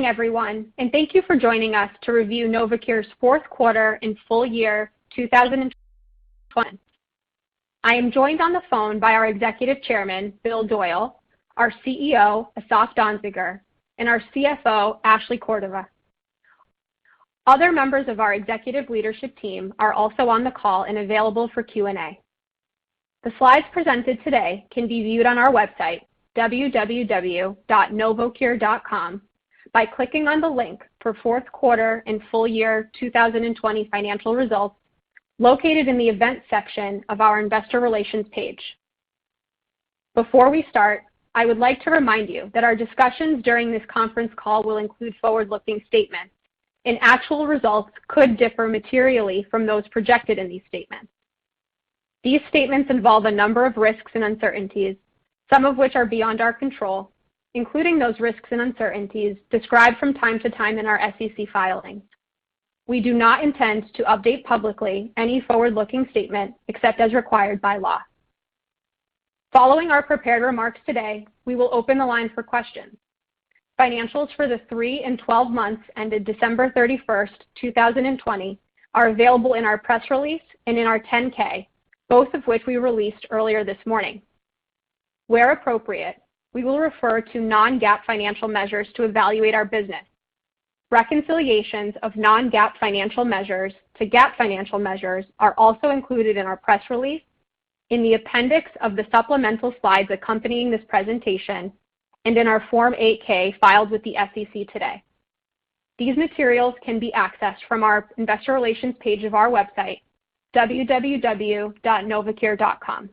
morning, everyone, and thank you for joining us to review Novocure's fourth quarter and full year 2020. I am joined on the phone by our Executive Chairman, Bill Doyle, our CEO, Asaf Danziger, and our CFO, Ashley Cordova. Other members of our executive leadership team are also on the call and available for Q&A. The slides presented today can be viewed on our website, www.novocure.com, by clicking on the link for fourth quarter and full year 2020 financial results located in the events section of our investor relations page. Before we start, I would like to remind you that our discussions during this conference call will include forward-looking statements, and actual results could differ materially from those projected in these statements. These statements involve a number of risks and uncertainties, some of which are beyond our control, including those risks and uncertainties described from time to time in our SEC filings. We do not intend to update publicly any forward-looking statement except as required by law. Following our prepared remarks today, we will open the line for questions. Financials for the 3 and 12 months ended December 31st, 2020 are available in our press release and in our 10-K, both of which we released earlier this morning. Where appropriate, we will refer to non-GAAP financial measures to evaluate our business. Reconciliations of non-GAAP financial measures to GAAP financial measures are also included in our press release, in the appendix of the supplemental slides accompanying this presentation, and in our Form 8-K filed with the SEC today. These materials can be accessed from our investor relations page of our website, www.novocure.com.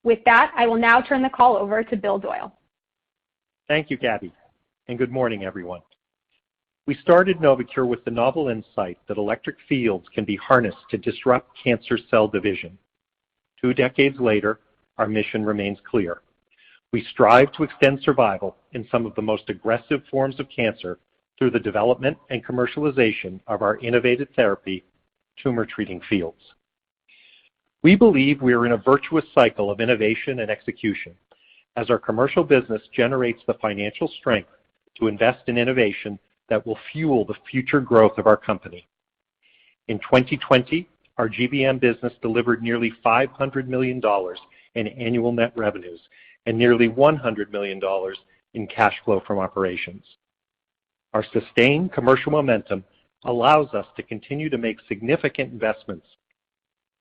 With that, I will now turn the call over to Bill Doyle. Thank you, Gabby, and good morning, everyone. We started Novocure with the novel insight that electric fields can be harnessed to disrupt cancer cell division. 2 decades later, our mission remains clear. We strive to extend survival in some of the most aggressive forms of cancer through the development and commercialization of our innovative therapy, Tumor Treating Fields. We believe we are in a virtuous cycle of innovation and execution as our commercial business generates the financial strength to invest in innovation that will fuel the future growth of our company. In 2020, our GBM business delivered nearly $500 million in annual net revenues and nearly $100 million in cash flow from operations. Our sustained commercial momentum allows us to continue to make significant investments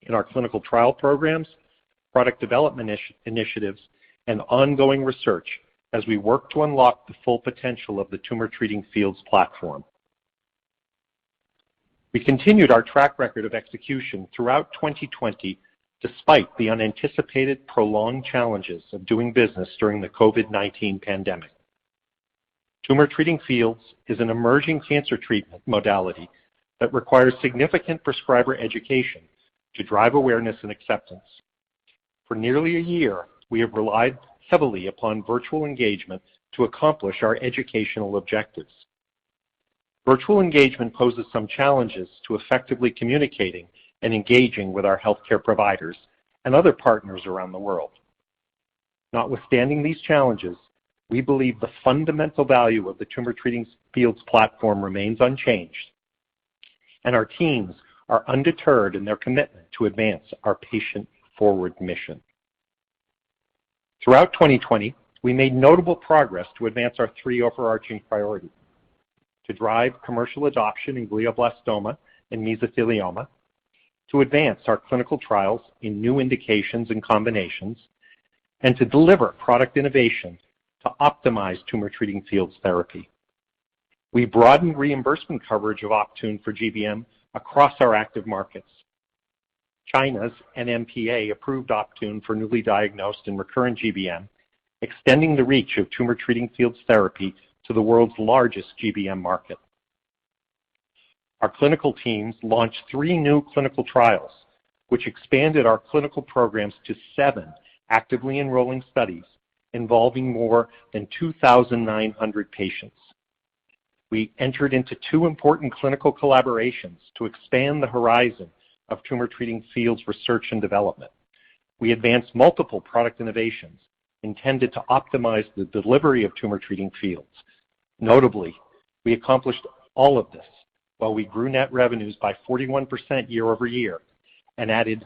in our clinical trial programs, product development initiatives, and ongoing research as we work to unlock the full potential of the Tumor Treating Fields platform. We continued our track record of execution throughout 2020 despite the unanticipated prolonged challenges of doing business during the COVID-19 pandemic. Tumor Treating Fields is an emerging cancer treatment modality that requires significant prescriber education to drive awareness and acceptance. For nearly a year, we have relied heavily upon virtual engagement to accomplish our educational objectives. Virtual engagement poses some challenges to effectively communicating and engaging with our healthcare providers and other partners around the world. Notwithstanding these challenges, we believe the fundamental value of the Tumor Treating Fields platform remains unchanged, and our teams are undeterred in their commitment to advance our patient-forward mission. Throughout 2020, we made notable progress to advance our 3 overarching priorities: to drive commercial adoption in glioblastoma and mesothelioma, to advance our clinical trials in new indications and combinations, and to deliver product innovation to optimize Tumor Treating Fields therapy. We broadened reimbursement coverage of Optune for GBM across our active markets. China's NMPA approved Optune for newly diagnosed and recurrent GBM, extending the reach of Tumor Treating Fields therapy to the world's largest GBM market. Our clinical teams launched 3 new clinical trials, which expanded our clinical programs to 7 actively enrolling studies involving more than 2,900 patients. We entered into 2 important clinical collaborations to expand the horizon of Tumor Treating Fields research and development. We advanced multiple product innovations intended to optimize the delivery of Tumor Treating Fields. Notably, We accomplished all of this while we grew net revenues by 41% year over year and added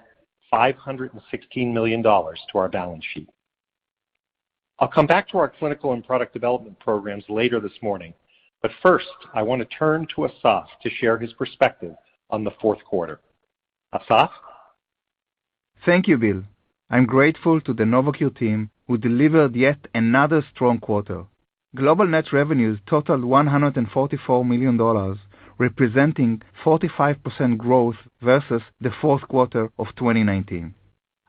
$516 million to our balance sheet. I'll come back to our clinical and product development programs later this morning, but first I want to turn to Asaf to share his perspective on the fourth quarter. Asaf? Thank you, Bill. I'm grateful to the Novocure team who delivered yet another strong quarter. Global net revenues totaled $144 million, representing 45% growth versus the fourth quarter of 2019.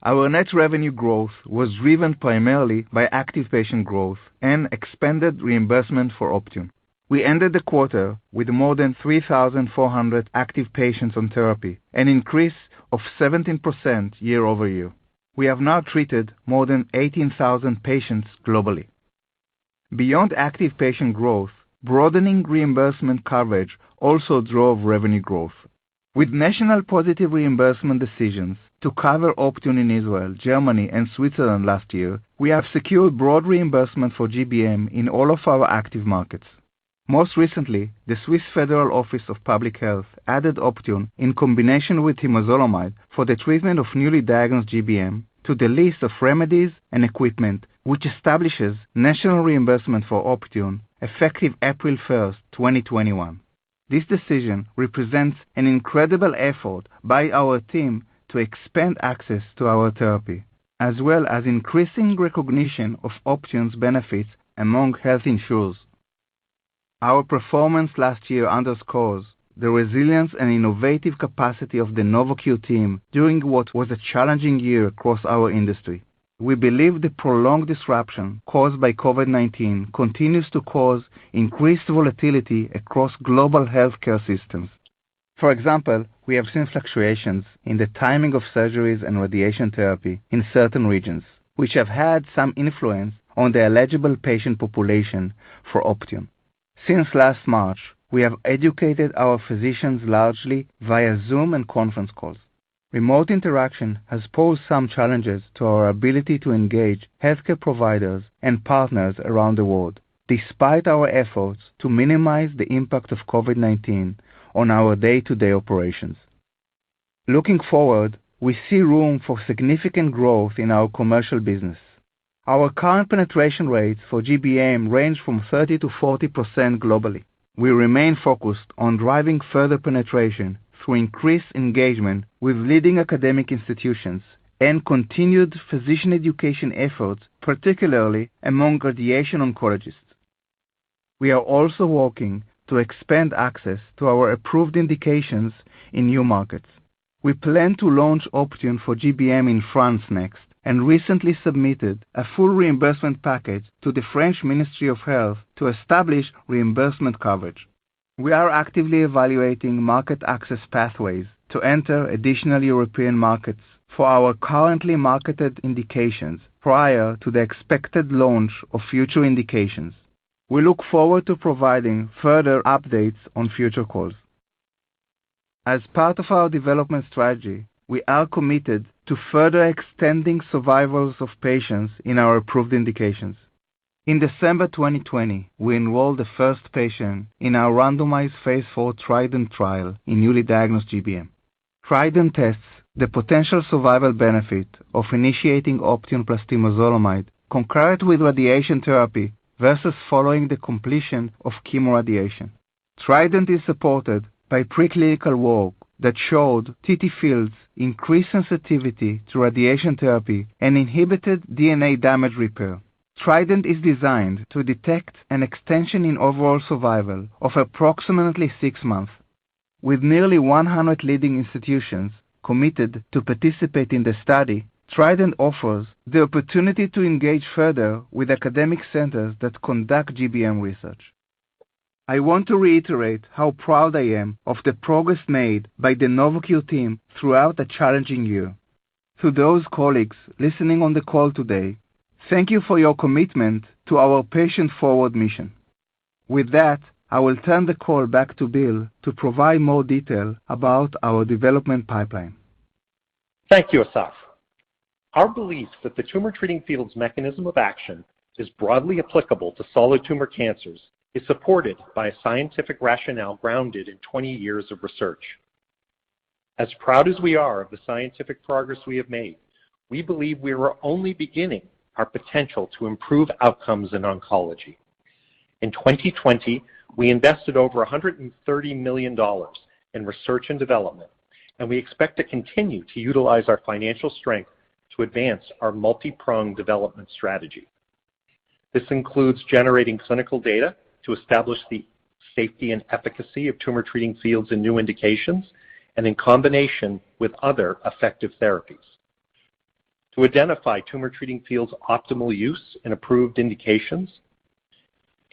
Our net revenue growth was driven primarily by active patient growth and expanded reimbursement for Optune. We ended the quarter with more than 3,400 active patients on therapy, an increase of 17% year over year. We have now treated more than 18,000 patients globally. Beyond active patient growth, broadening reimbursement coverage also drove revenue growth. With national positive reimbursement decisions to cover Optune in Israel, Germany, and Switzerland last year, we have secured broad reimbursement for GBM in all of our active markets. Most recently, the Swiss Federal Office of Public Health added Optune in combination with temozolomide for the treatment of newly diagnosed GBM to the list of remedies and equipment which establishes national reimbursement for Optune effective April 1, 2021. This decision represents an incredible effort by our team to expand access to our therapy, as well as increasing recognition of Optune's benefits among health insurers. Our performance last year underscores the resilience and innovative capacity of the Novocure team during what was a challenging year across our industry. We believe the prolonged disruption caused by COVID-19 continues to cause increased volatility across global healthcare systems. For example, we have seen fluctuations in the timing of surgeries and radiation therapy in certain regions, which have had some influence on the eligible patient population for Optune. Since last March, we have educated our physicians largely via Zoom and conference calls. Remote interaction has posed some challenges to our ability to engage healthcare providers and partners around the world, despite our efforts to minimize the impact of COVID-19 on our day-to-day operations. Looking forward, we see room for significant growth in our commercial business. Our current penetration rates for GBM range from 30 to 40% globally. We remain focused on driving further penetration through increased engagement with leading academic institutions and continued physician education efforts, particularly among radiation oncologists. We are also working to expand access to our approved indications in new markets. We plan to launch Optune for GBM in France next, and recently submitted a full reimbursement package to the French Ministry of Health to establish reimbursement coverage. We are actively evaluating market access pathways to enter additional European markets for our currently marketed indications prior to the expected launch of future indications. We look forward to providing further updates on future calls. As part of our development strategy, we are committed to further extending survivals of patients in our approved indications. In December 2020, we enrolled the first patient in our randomized phase 4 Trident trial in newly diagnosed GBM. Trident tests the potential survival benefit of initiating Optune plus temozolomide concurrent with radiation therapy versus following the completion of chemoradiation. Trident is supported by preclinical work that showed TT-fields increased sensitivity to radiation therapy and inhibited DNA damage repair. Trident is designed to detect an extension in overall survival of approximately 6 months. With nearly 100 leading institutions committed to participate in the study, Trident offers the opportunity to engage further with academic centers that conduct GBM research. I want to reiterate how proud I am of the progress made by the Novocure team throughout a challenging year. To those colleagues listening on the call today, thank you for your commitment to our patient-forward mission. With that, I will turn the call back to Bill to provide more detail about our development pipeline. Thank you, Asaf. Our belief that the Tumor Treating Fields mechanism of action is broadly applicable to solid tumor cancers is supported by a scientific rationale grounded in 20 years of research. As proud as we are of the scientific progress we have made, we believe we are only beginning our potential to improve outcomes in oncology. In 2020, we invested over $130 million in research and development, and we expect to continue to utilize our financial strength to advance our multi-pronged development strategy. This includes generating clinical data to establish the safety and efficacy of Tumor Treating Fields in new indications and in combination with other effective therapies, to identify Tumor Treating Fields' optimal use in approved indications,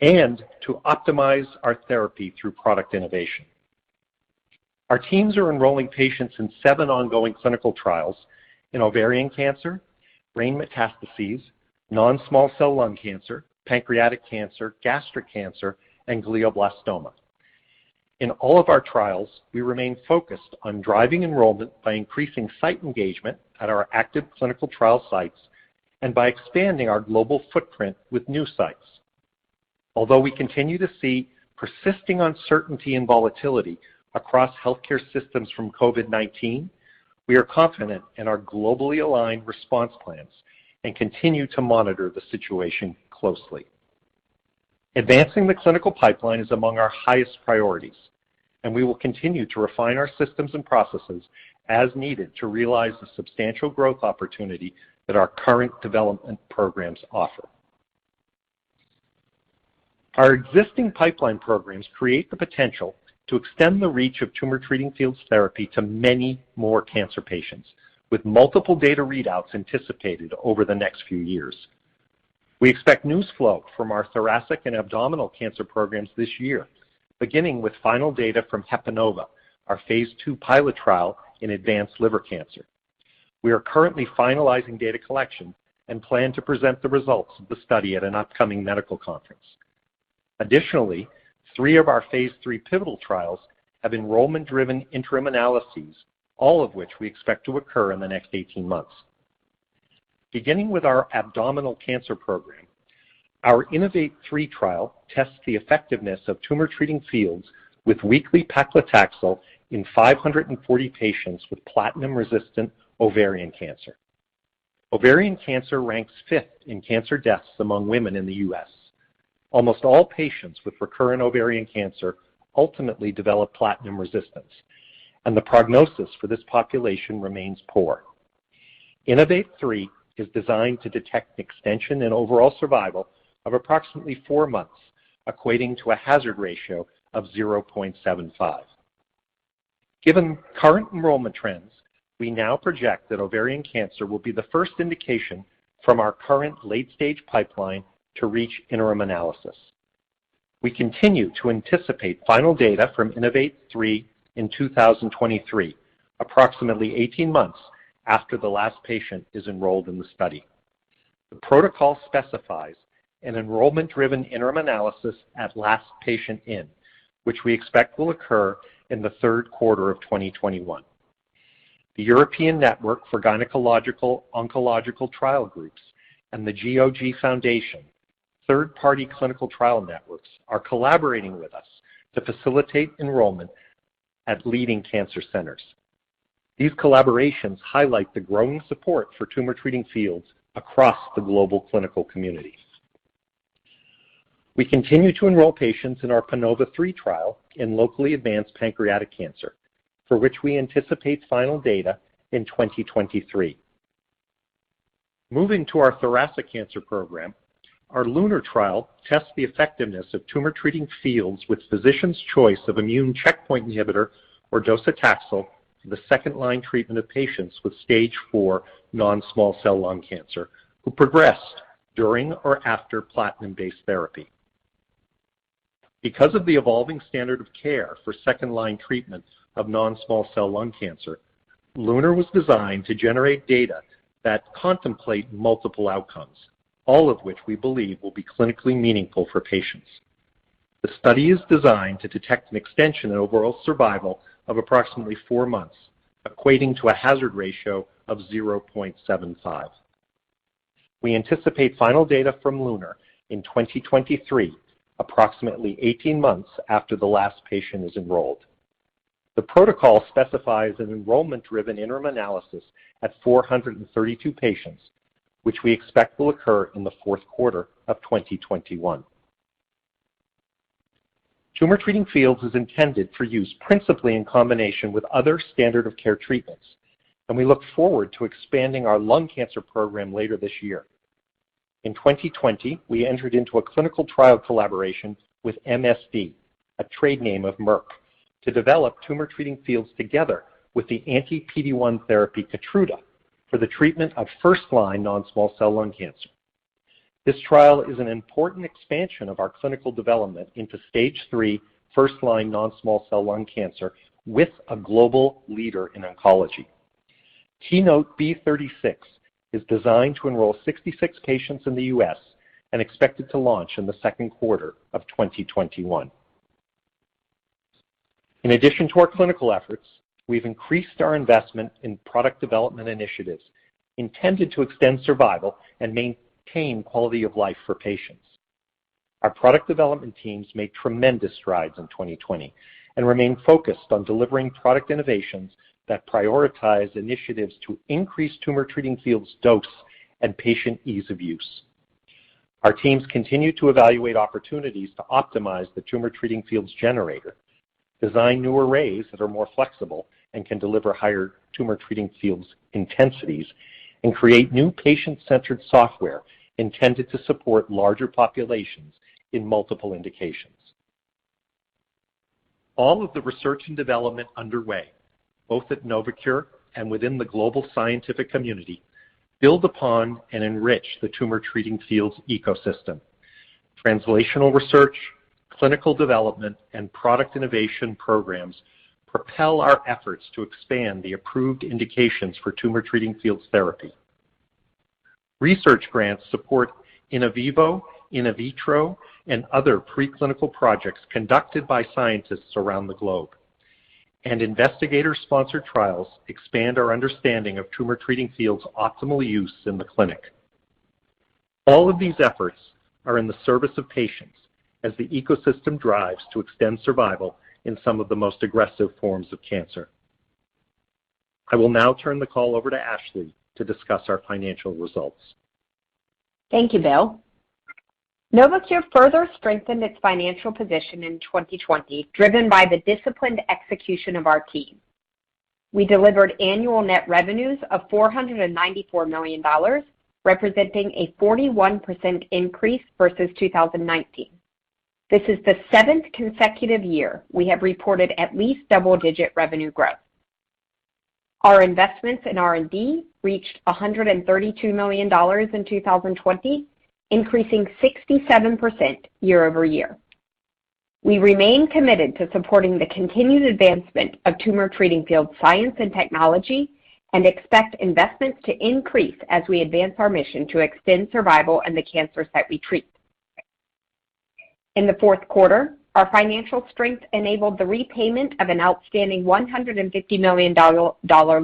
and to optimize our therapy through product innovation. Our teams are enrolling patients in 7 ongoing clinical trials in ovarian cancer, brain metastases, non-small cell lung cancer, pancreatic cancer, gastric cancer, and glioblastoma. In all of our trials, we remain focused on driving enrollment by increasing site engagement at our active clinical trial sites and by expanding our global footprint with new sites. Although we continue to see persisting uncertainty and volatility across healthcare systems from COVID-19, we are confident in our globally aligned response plans and continue to monitor the situation closely. Advancing the clinical pipeline is among our highest priorities, and we will continue to refine our systems and processes as needed to realize the substantial growth opportunity that our current development programs offer. Our existing pipeline programs create the potential to extend the reach of Tumor Treating Fields therapy to many more cancer patients, with multiple data readouts anticipated over the next few years. We expect news flow from our thoracic and abdominal cancer programs this year, beginning with final data from HEPANOVA, our phase 2 pilot trial in advanced liver cancer. We are currently finalizing data collection and plan to present the results of the study at an upcoming medical conference. Additionally, 3 of our phase 3 pivotal trials have enrollment-driven interim analyses, all of which we expect to occur in the next 18 months. Beginning with our abdominal cancer program, our INNOVATE-3 trial tests the effectiveness of Tumor Treating Fields with weekly paclitaxel in 540 patients with platinum-resistant ovarian cancer. Ovarian cancer ranks 5th in cancer deaths among women in the U.S. Almost all patients with recurrent ovarian cancer ultimately develop platinum resistance, and the prognosis for this population remains poor. INNOVATE-3 is designed to detect an extension in overall survival of approximately 4 months, equating to a hazard ratio of 0.75. Given current enrollment trends, we now project that ovarian cancer will be the first indication from our current late-stage pipeline to reach interim analysis. We continue to anticipate final data from INNOVATE-3 in 2023, approximately 18 months after the last patient is enrolled in the study. The protocol specifies an enrollment-driven interim analysis at last patient in, which we expect will occur in the third quarter of 2021. The European Network for Gynecological Oncological Trial Groups and the GOG Foundation, third-party clinical trial networks, are collaborating with us to facilitate enrollment at leading cancer centers. These collaborations highlight the growing support for Tumor Treating Fields across the global clinical community. We continue to enroll patients in our PANOVA-3 trial in locally advanced pancreatic cancer, for which we anticipate final data in 2023. Moving to our thoracic cancer program, our LUNAR trial tests the effectiveness of Tumor Treating Fields with physician's choice of immune checkpoint inhibitor or docetaxel for the second-line treatment of patients with stage 4 non-small cell lung cancer who progressed during or after platinum-based therapy. Because of the evolving standard of care for second-line treatment of non-small cell lung cancer, LUNAR was designed to generate data that contemplate multiple outcomes, all of which we believe will be clinically meaningful for patients. The study is designed to detect an extension in overall survival of approximately 4 months, equating to a hazard ratio of 0.75. We anticipate final data from LUNAR in 2023, approximately 18 months after the last patient is enrolled. The protocol specifies an enrollment-driven interim analysis at 432 patients, which we expect will occur in the fourth quarter of 2021. Tumor Treating Fields is intended for use principally in combination with other standard of care treatments, and we look forward to expanding our lung cancer program later this year. In 2020, we entered into a clinical trial collaboration with MSD, a trade name of Merck, to develop Tumor Treating Fields together with the anti-PD-1 therapy Keytruda for the treatment of first-line non-small cell lung cancer. This trial is an important expansion of our clinical development into stage 3 first-line non-small cell lung cancer with a global leader in oncology. Keynote B36 is designed to enroll 66 patients in the U.S. and expected to launch in the second quarter of 2021. In addition to our clinical efforts, we've increased our investment in product development initiatives intended to extend survival and maintain quality of life for patients. Our product development teams made tremendous strides in 2020 and remain focused on delivering product innovations that prioritize initiatives to increase Tumor Treating Fields dose and patient ease of use. Our teams continue to evaluate opportunities to optimize the Tumor Treating Fields generator, design new arrays that are more flexible and can deliver higher Tumor Treating Fields intensities, and create new patient-centered software intended to support larger populations in multiple indications. All of the research and development underway, both at Novocure and within the global scientific community, build upon and enrich the Tumor Treating Fields ecosystem. Translational research, clinical development, and product innovation programs propel our efforts to expand the approved indications for Tumor Treating Fields therapy. Research grants support in vivo, in vitro, and other preclinical projects conducted by scientists around the globe. And investigator-sponsored trials expand our understanding of Tumor Treating Fields' optimal use in the clinic. All of these efforts are in the service of patients as the ecosystem drives to extend survival in some of the most aggressive forms of cancer. I will now turn the call over to Ashley to discuss our financial results. Thank you, Bill. Novocure further strengthened its financial position in 2020, driven by the disciplined execution of our team. We delivered annual net revenues of $494 million, representing a 41% increase versus 2019. This is the 7th consecutive year we have reported at least double-digit revenue growth. Our investments in R&D reached $132 million in 2020, increasing 67% year over year. We remain committed to supporting the continued advancement of Tumor Treating Fields science and technology and expect investments to increase as we advance our mission to extend survival in the cancers that we treat. In the fourth quarter, our financial strength enabled the repayment of an outstanding $150 million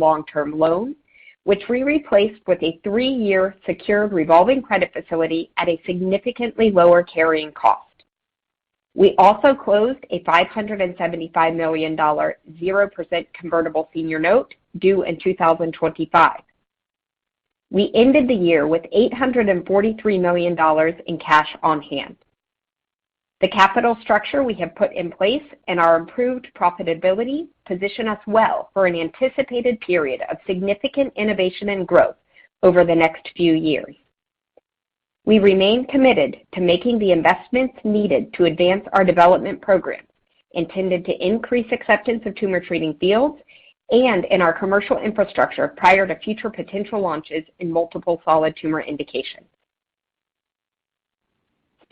long-term loan, which we replaced with a 3-year secured revolving credit facility at a significantly lower carrying cost. We also closed a $575 million 0% convertible senior note due in 2025. We ended the year with $843 million in cash on hand. The capital structure we have put in place and our improved profitability position us well for an anticipated period of significant innovation and growth over the next few years. We remain committed to making the investments needed to advance our development programs intended to increase acceptance of Tumor Treating Fields and in our commercial infrastructure prior to future potential launches in multiple solid tumor indications.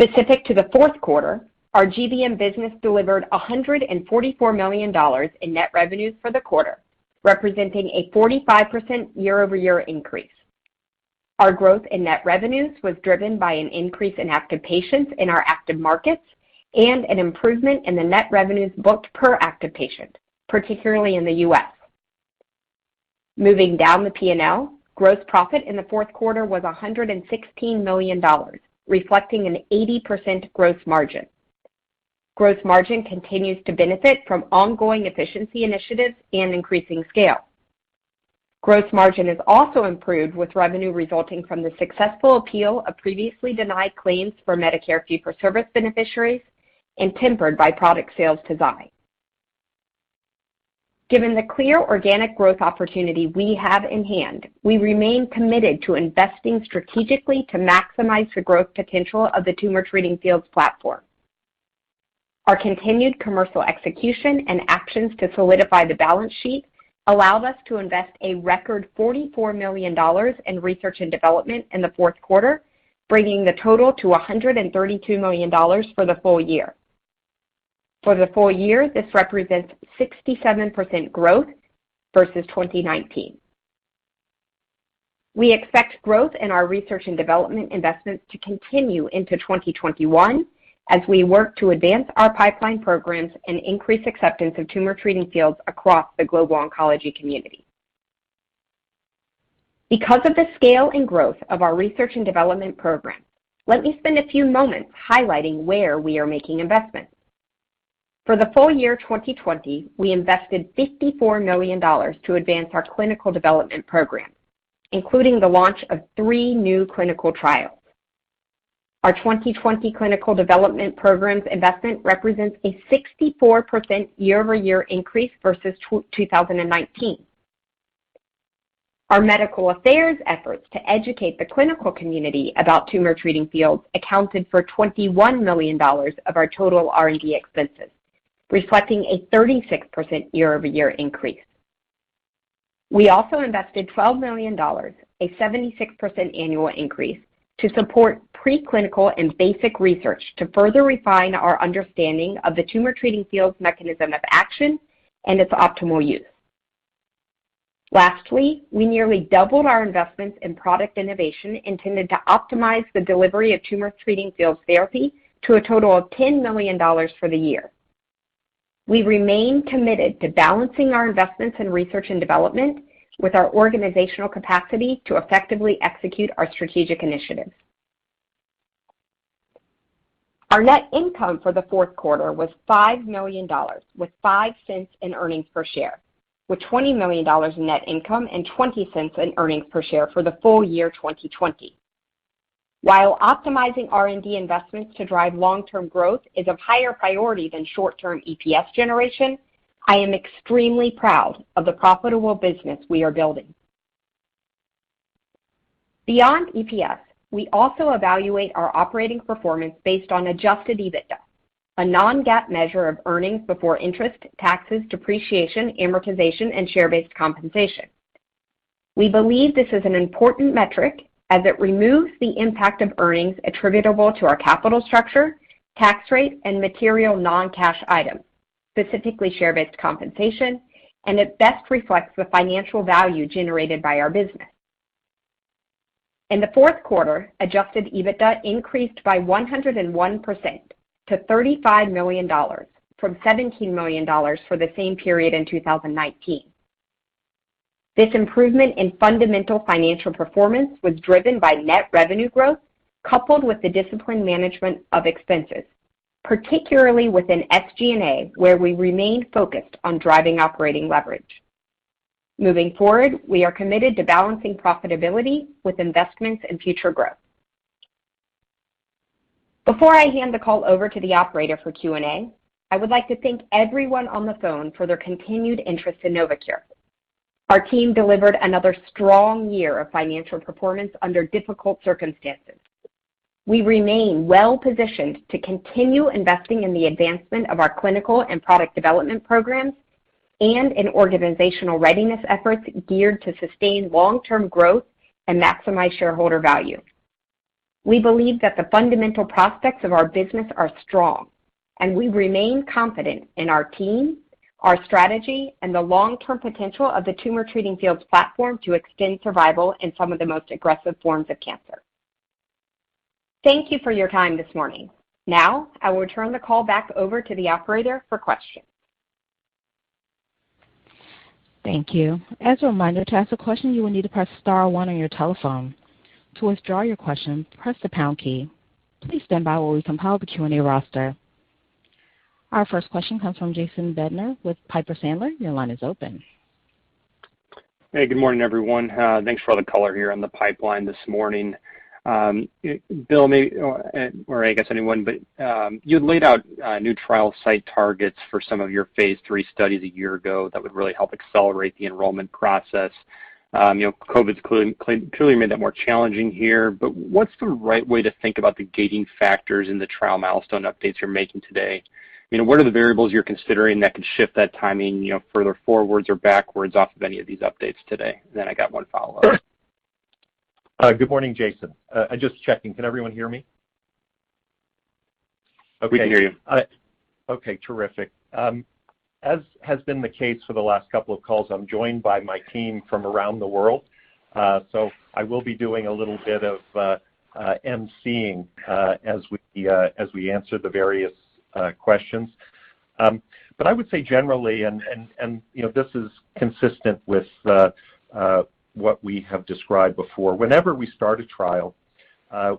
Specific to the fourth quarter, our GBM business delivered $144 million in net revenues for the quarter, representing a 45% year-over-year increase. Our growth in net revenues was driven by an increase in active patients in our active markets and an improvement in the net revenues booked per active patient, particularly in the U.S. Moving down the P&L, gross profit in the fourth quarter was $116 million, reflecting an 80% gross margin. Gross margin continues to benefit from ongoing efficiency initiatives and increasing scale. Gross margin is also improved with revenue resulting from the successful appeal of previously denied claims for Medicare fee-for-service beneficiaries and tempered by product sales to Xi. Given the clear organic growth opportunity we have in hand, we remain committed to investing strategically to maximize the growth potential of the Tumor Treating Fields platform. Our continued commercial execution and actions to solidify the balance sheet allowed us to invest a record $44 million in research and development in the fourth quarter, bringing the total to $132 million for the full year. For the full year, this represents 67% growth versus 2019. We expect growth in our research and development investments to continue into 2021 as we work to advance our pipeline programs and increase acceptance of Tumor Treating Fields across the global oncology community. Because of the scale and growth of our research and development program, let me spend a few moments highlighting where we are making investments. For the full year 2020, we invested $54 million to advance our clinical development program, including the launch of 3 new clinical trials. Our 2020 clinical development program's investment represents a 64% year-over-year increase versus 2019. Our medical affairs efforts to educate the clinical community about Tumor Treating Fields accounted for $21 million of our total R&D expenses, reflecting a 36% year-over-year increase. We also invested $12 million, a 76% annual increase, to support preclinical and basic research to further refine our understanding of the Tumor Treating Fields mechanism of action and its optimal use. Lastly, we nearly doubled our investments in product innovation intended to optimize the delivery of Tumor Treating Fields therapy to a total of $10 million for the year. We remain committed to balancing our investments in research and development with our organizational capacity to effectively execute our strategic initiatives. Our net income for the fourth quarter was $5 million, with 5 cents in earnings per share, with $20 million in net income and 20 cents in earnings per share for the full year 2020. While optimizing R&D investments to drive long-term growth is of higher priority than short-term EPS generation, I am extremely proud of the profitable business we are building. Beyond EPS, we also evaluate our operating performance based on adjusted EBITDA, a non-GAAP measure of earnings before interest, taxes, depreciation, amortization, and share-based compensation. We believe this is an important metric as it removes the impact of earnings attributable to our capital structure, tax rate, and material non-cash items, specifically share-based compensation, and it best reflects the financial value generated by our business. In the fourth quarter, adjusted EBITDA increased by 101% to $35 million from $17 million for the same period in 2019. This improvement in fundamental financial performance was driven by net revenue growth coupled with the disciplined management of expenses, particularly within SG&A, where we remain focused on driving operating leverage. Moving forward, we are committed to balancing profitability with investments in future growth. Before I hand the call over to the operator for Q&A, I would like to thank everyone on the phone for their continued interest in Novocure. Our team delivered another strong year of financial performance under difficult circumstances. We remain well-positioned to continue investing in the advancement of our clinical and product development programs and in organizational readiness efforts geared to sustain long-term growth and maximize shareholder value. We believe that the fundamental prospects of our business are strong, and we remain confident in our team, our strategy, and the long-term potential of the Tumor Treating Fields platform to extend survival in some of the most aggressive forms of cancer. Thank you for your time this morning. Now, I will turn the call back over to the operator for questions. Thank you. As a reminder, to ask a question, you will need to press star 1 on your telephone. To withdraw your question, press the pound key. Please stand by while we compile the Q&A roster. Our first question comes from Jason Bednar with Piper Sandler. Your line is open. Hey, good morning, everyone. Thanks for all the color here on the pipeline this morning. Bill, maybe, or I guess anyone, but you had laid out new trial site targets for some of your phase 3 studies a year ago that would really help accelerate the enrollment process. COVID's clearly made that more challenging here, but what's the right way to think about the gating factors in the trial milestone updates you're making today? What are the variables you're considering that could shift that timing, further forwards or backwards off of any of these updates today? And then I got one follow-up. Good morning, Jason. Just checking. Can everyone hear me? Okay. We can hear you. Okay, terrific. As has been the case for the last couple of calls, I'm joined by my team from around the world. So I will be doing a little bit of emceeing as we answer the various questions. But I would say generally, and this is consistent with what we have described before. Whenever we start a trial,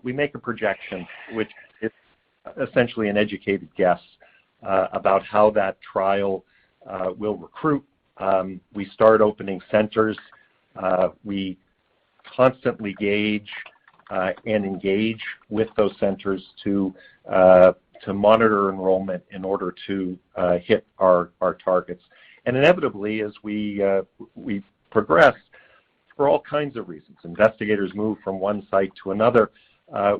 we make a projection, which is essentially an educated guess about how that trial will recruit. We start opening centers. We constantly gauge and engage with those centers to monitor enrollment in order to hit our targets. And inevitably, as we progress, for all kinds of reasons, investigators move from one site to another.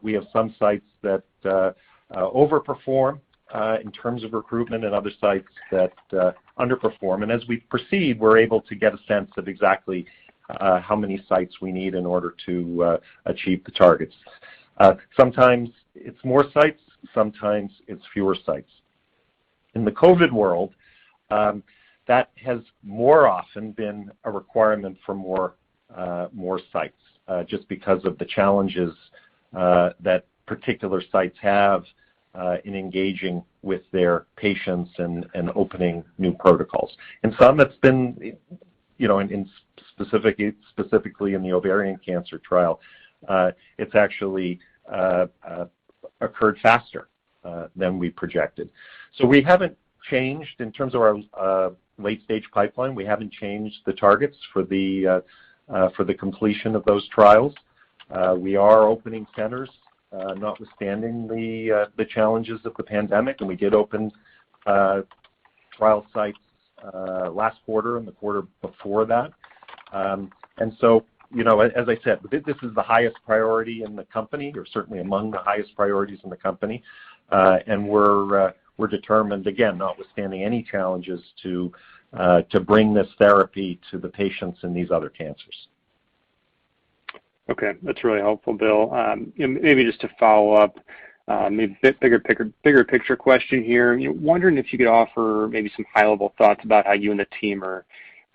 We have some sites that overperform in terms of recruitment and other sites that underperform. And as we proceed, we're able to get a sense of exactly how many sites we need in order to achieve the targets. Sometimes it's more sites, sometimes it's fewer sites. In the COVID world, that has more often been a requirement for more sites, just because of the challenges that particular sites have in engaging with their patients and opening new protocols. And some it's been, specifically in the ovarian cancer trial, it's actually occurred faster than we projected. So we haven't changed in terms of our late-stage pipeline. We haven't changed the targets for the completion of those trials. We are opening centers, notwithstanding the challenges of the pandemic, and we did open trial sites last quarter and the quarter before that. And so, as I said, this is the highest priority in the company, or certainly among the highest priorities in the company, and we're determined, again, notwithstanding any challenges, to bring this therapy to the patients in these other cancers. Okay, that's really helpful, Bill. Maybe just to follow up, maybe a bigger picture question here. Wondering if you could offer maybe some high-level thoughts about how you and the team are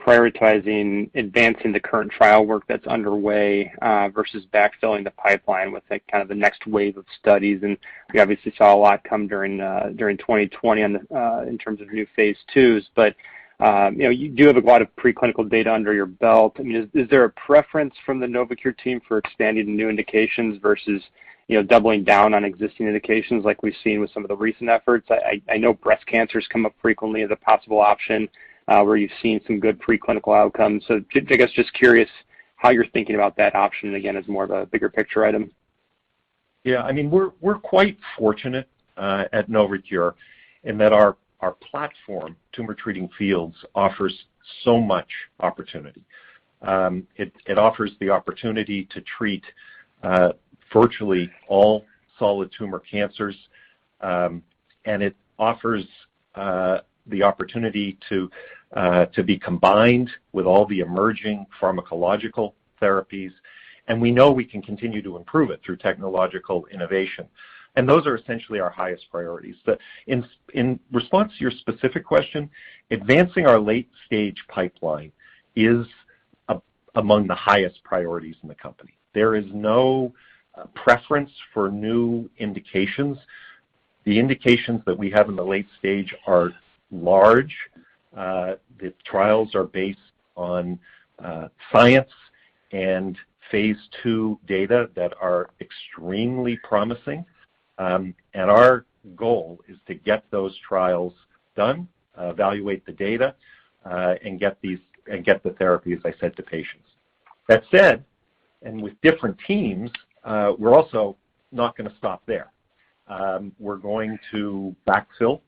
prioritizing advancing the current trial work that's underway versus backfilling the pipeline with kind of the next wave of studies. And we obviously saw a lot come during 2020 in terms of new phase 2s, but you do have a lot of preclinical data under your belt. Is there a preference from the Novocure team for expanding to new indications versus doubling down on existing indications like we've seen with some of the recent efforts? I know breast cancers come up frequently as a possible option where you've seen some good preclinical outcomes. So I guess just curious how you're thinking about that option, again, as more of a bigger picture item. Yeah, we're quite fortunate at Novocure in that our platform, Tumor Treating Fields, offers so much opportunity. It offers the opportunity to treat virtually all solid tumor cancers, and it offers the opportunity to be combined with all the emerging pharmacological therapies, and we know we can continue to improve it through technological innovation. And those are essentially our highest priorities. In response to your specific question, advancing our late-stage pipeline is among the highest priorities in the company. There is no preference for new indications. The indications that we have in the late stage are large. The trials are based on science and phase 2 data that are extremely promising. And our goal is to get those trials done, evaluate the data, and get the therapy, as I said, to patients. That said, and with different teams, we're also not going to stop there. We're going to backfill.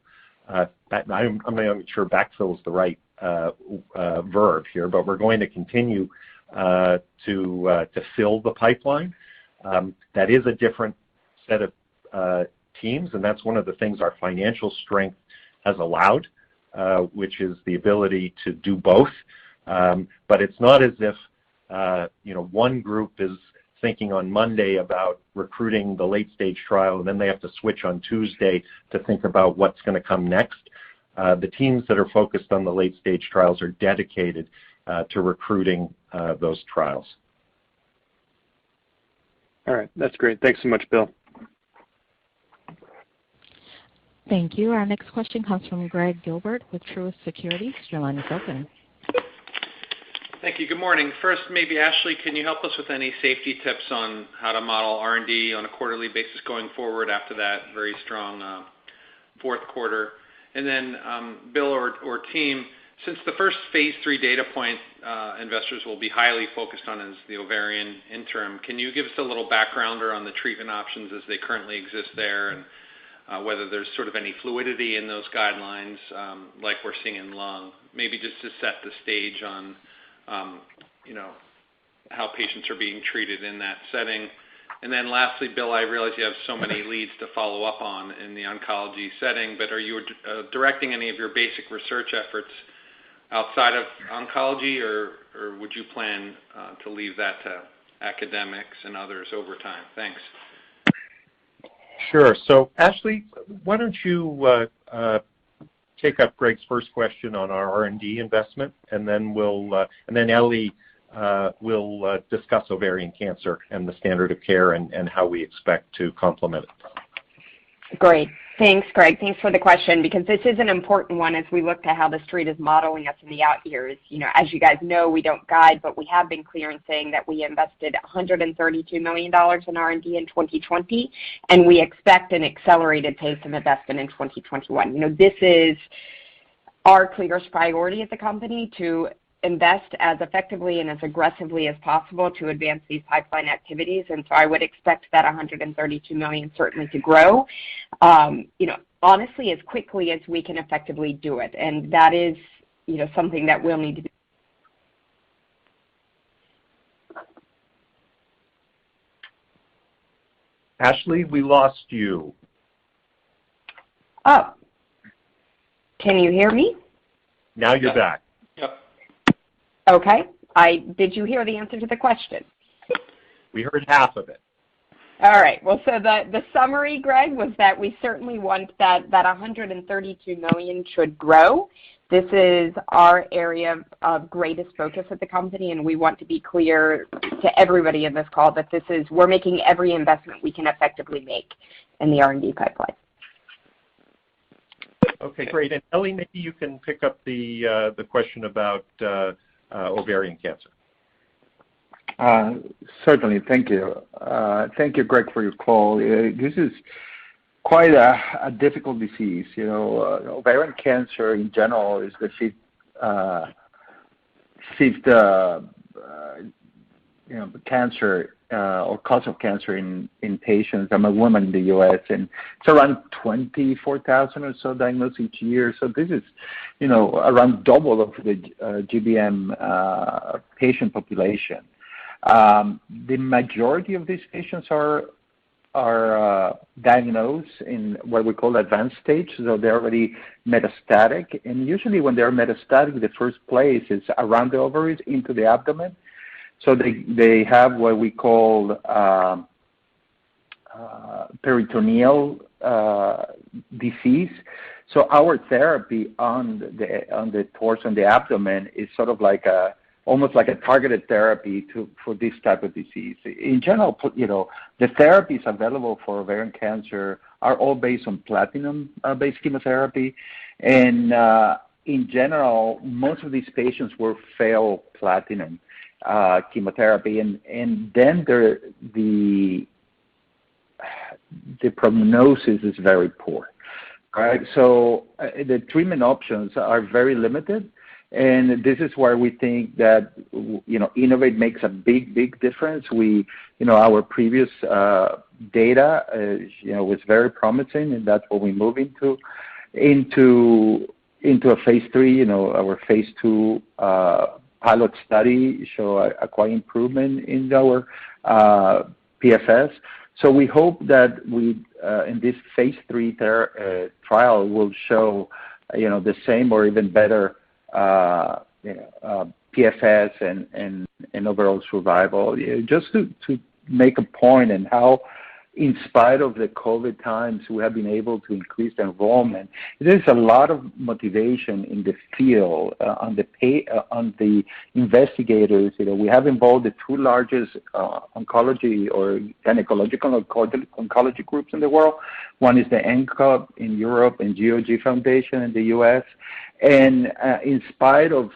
I'm not sure backfill is the right verb here, but we're going to continue to fill the pipeline. That is a different set of teams, and that's one of the things our financial strength has allowed, which is the ability to do both. But it's not as if one group is thinking on Monday about recruiting the late-stage trial, and then they have to switch on Tuesday to think about what's going to come next. The teams that are focused on the late-stage trials are dedicated to recruiting those trials. All right, that's great. Thanks so much, Bill. Thank you. Our next question comes from Greg Gilbert with Truist Securities. Your line is open. Thank you. Good morning. First, maybe Ashley, can you help us with any safety tips on how to model R&D on a quarterly basis going forward after that very strong fourth quarter? And then Bill or team, since the first phase 3 data point investors will be highly focused on is the ovarian interim, can you give us a little background on the treatment options as they currently exist there, and whether there's sort of any fluidity in those guidelines like we're seeing in lung? Maybe just to set the stage on how patients are being treated in that setting. And then lastly, Bill, I realize you have so many leads to follow up on in the oncology setting, but are you directing any of your basic research efforts outside of oncology, or would you plan to leave that to academics and others over time? Thanks. Sure. So Ashley, why don't you take up Greg's first question on our R&D investment, and then Ellie will discuss ovarian cancer and the standard of care and how we expect to complement it. Great. Thanks, Greg. Thanks for the question, because this is an important one as we look to how the street is modeling us in the out years. As you guys know, we don't guide, but we have been clear in saying that we invested $132 million in R&D in 2020, and we expect an accelerated pace of investment in 2021. This is our clearest priority as a company, to invest as effectively and as aggressively as possible to advance these pipeline activities. And so I would expect that $132 million certainly to grow, honestly, as quickly as we can effectively do it. And that is, something that we'll need to do. Ashley, we lost you. Oh. Can you hear me? Now you're back. Yep. Okay. Did you hear the answer to the question? We heard half of it. All right. Well, so the summary, Greg, was that we certainly want that $132 million should grow. This is our area of greatest focus at the company, and we want to be clear to everybody in this call that we're making every investment we can effectively make in the R&D pipeline. Okay, great. And Ellie, maybe you can pick up the question about ovarian cancer. Certainly. Thank you. Thank you, Greg, for your call. This is quite a difficult disease. Ovarian cancer in general is the fifth cancer or cause of cancer in patients among women in the U.S. and it's around 24,000 or so diagnosed each year. So this is, around double of the GBM patient population. The majority of these patients are diagnosed in what we call advanced stage, so they're already metastatic. And usually when they're metastatic, the first place is around the ovaries into the abdomen. So they have what we call peritoneal disease. So our therapy on the torso and the abdomen is sort of like almost like a targeted therapy for this type of disease. In general, the therapies available for ovarian cancer are all based on platinum-based chemotherapy, and in general, most of these patients will fail platinum chemotherapy, and then the the prognosis is very poor. Right, so the treatment options are very limited, and this is where we think that innovate makes a big difference. Our previous data was very promising, and that's what we move into a phase 3. Our phase 2 pilot study show a quite improvement in our PFS. So we hope that in this phase 3 trial will show the same or even better PFS and overall survival. Just to make a point and how, in spite of the COVID times, we have been able to increase the enrollment. There's a lot of motivation in the field on the investigators. We have involved the two largest oncology or gynecological oncology groups in the world. One is the NCOG in Europe and GOG Foundation in the U.S. And in spite of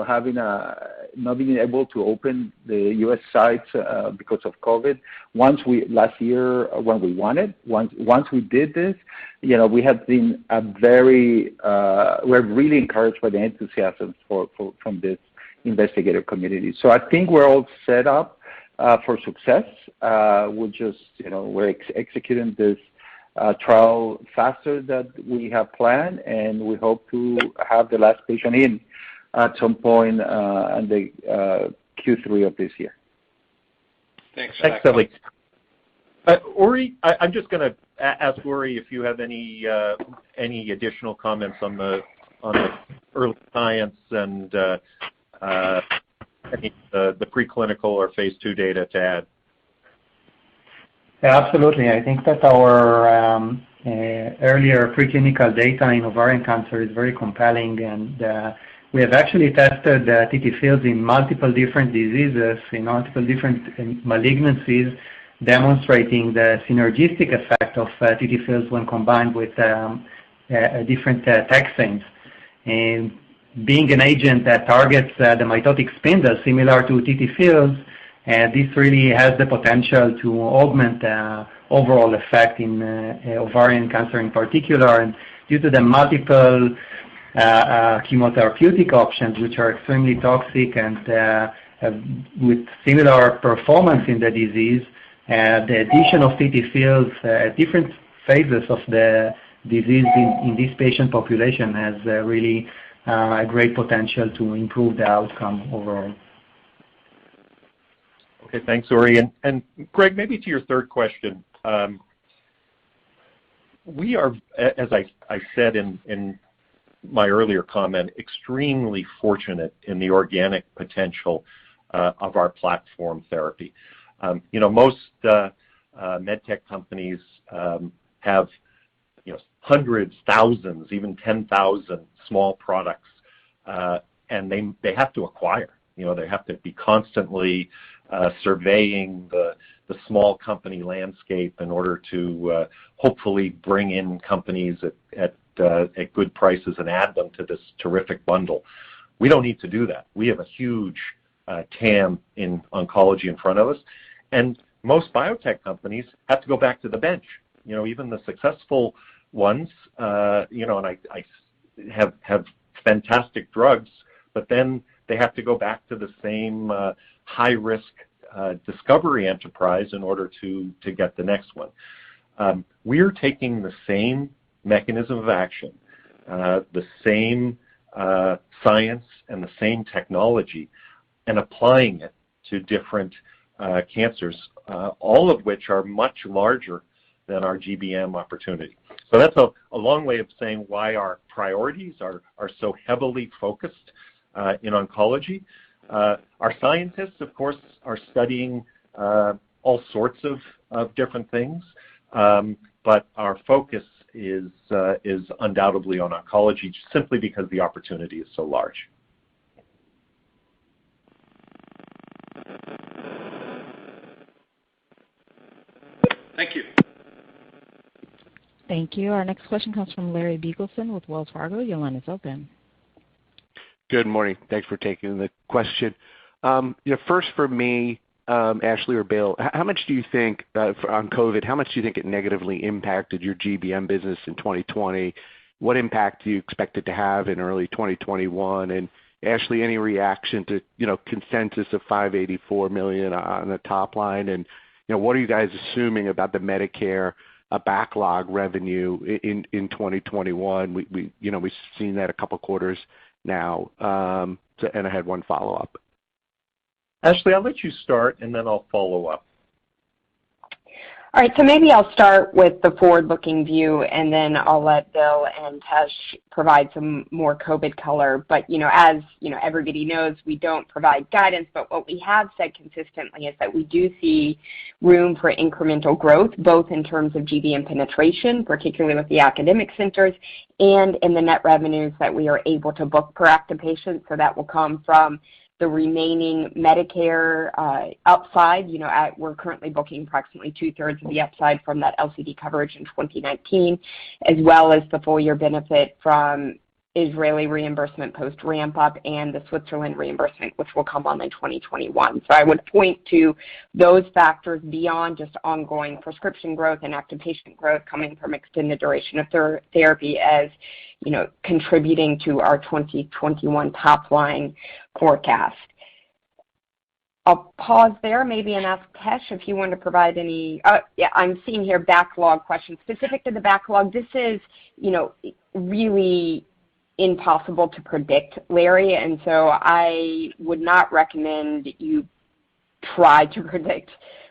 having not being able to open the U.S. sites because of COVID, last year when we wanted, once we did this, we have been we're really encouraged by the enthusiasm from this investigator community. So I think we're all set up for success. We're executing this trial faster than we have planned, and we hope to have the last patient in at some point in the Q3 of this year. Thanks, Ellie. Uri, I'm just going to ask Uri if you have any additional comments on the early science and the preclinical or phase 2 data to add. Yeah, absolutely. I think that our earlier preclinical data in ovarian cancer is very compelling, and we have actually tested TT fields in multiple different diseases, in multiple different malignancies, demonstrating the synergistic effect of TT fields when combined with different taxanes. And being an agent that targets the mitotic spindle similar to TT fields, this really has the potential to augment the overall effect in ovarian cancer in particular. And due to the multiple chemotherapeutic options, which are extremely toxic and with similar performance in the disease, the addition of TT fields at different phases of the disease in this patient population has really a great potential to improve the outcome overall. Okay, thanks, Uri. And Greg, maybe to your third question, we are, as I said in my earlier comment, extremely fortunate in the organic potential of our platform therapy. Most medtech companies have hundreds, thousands, even 10,000 small products, and they have to acquire. They have to be constantly surveying the small company landscape in order to hopefully bring in companies at good prices and add them to this terrific bundle. We don't need to do that. We have a huge TAM in oncology in front of us, and most biotech companies have to go back to the bench. Even the successful ones, and I have fantastic drugs, but then they have to go back to the same high-risk discovery enterprise in order to get the next one. We're taking the same mechanism of action, the same science and the same technology, and applying it to different cancers, all of which are much larger than our GBM opportunity. So that's a long way of saying why our priorities are so heavily focused in oncology. Our scientists, of course, are studying all sorts of different things, but our focus is undoubtedly on oncology, simply because the opportunity is so large. Thank you. Thank you. Our next question comes from Larry Biegelsen with Wells Fargo. Your line is open. Good morning. Thanks for taking the question. First for me, Ashley or Bill, how much do you think on COVID? How much do you think it negatively impacted your GBM business in 2020? What impact do you expect it to have in early 2021? And Ashley, any reaction to consensus of $584 million on the top line? And what are you guys assuming about the Medicare backlog revenue in 2021? We've seen that a couple quarters now. And I had one follow up. Ashley, I'll let you start, and then I'll follow up. All right, so maybe I'll start with the forward-looking view, and then I'll let Bill and Tesh provide some more COVID color. But, as everybody knows, we don't provide guidance, but what we have said consistently is that we do see room for incremental growth, both in terms of GBM penetration, particularly with the academic centers, and in the net revenues that we are able to book per active patient. So that will come from the remaining Medicare upside. We're currently booking approximately 2/3 of the upside from that LCD coverage in 2019, as well as the full year benefit from Israeli reimbursement post ramp up and the Switzerland reimbursement, which will come on in 2021. So I would point to those factors beyond just ongoing prescription growth and active patient growth coming from extended duration of therapy as contributing to our 2021 top line forecast. I'll pause there maybe and ask Tesh if you want to provide any. I'm seeing here backlog questions specific to the backlog. This is really impossible to predict, Larry, and so I would not recommend you try to predict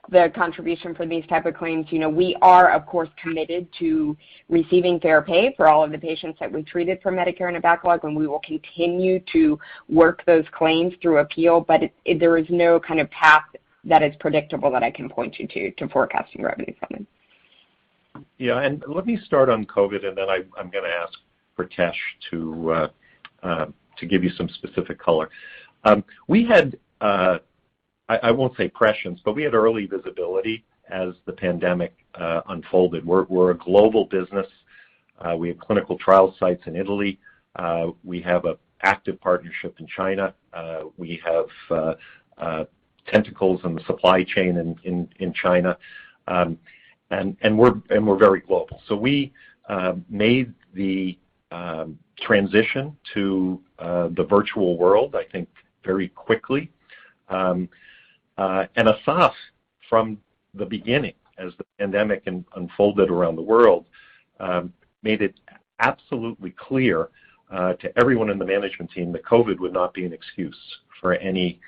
the contribution for these type of claims. We are, of course, committed to receiving fair pay for all of the patients that we treated for Medicare in a backlog, and we will continue to work those claims through appeal, but there is no kind of path that is predictable that I can point you to forecasting revenue from it. Yeah, and let me start on COVID, and then I'm going to ask for Tesh to give you some specific color. We had I won't say prescience, but we had early visibility as the pandemic unfolded. We're a global business. We have clinical trial sites in Italy. We have an active partnership in China. We have tentacles in the supply chain in China, and we're very global. So we made the transition to the virtual world, I think, very quickly. And Asaf, from the beginning, as the pandemic unfolded around the world, made it absolutely clear to everyone in the management team that COVID would not be an excuse for any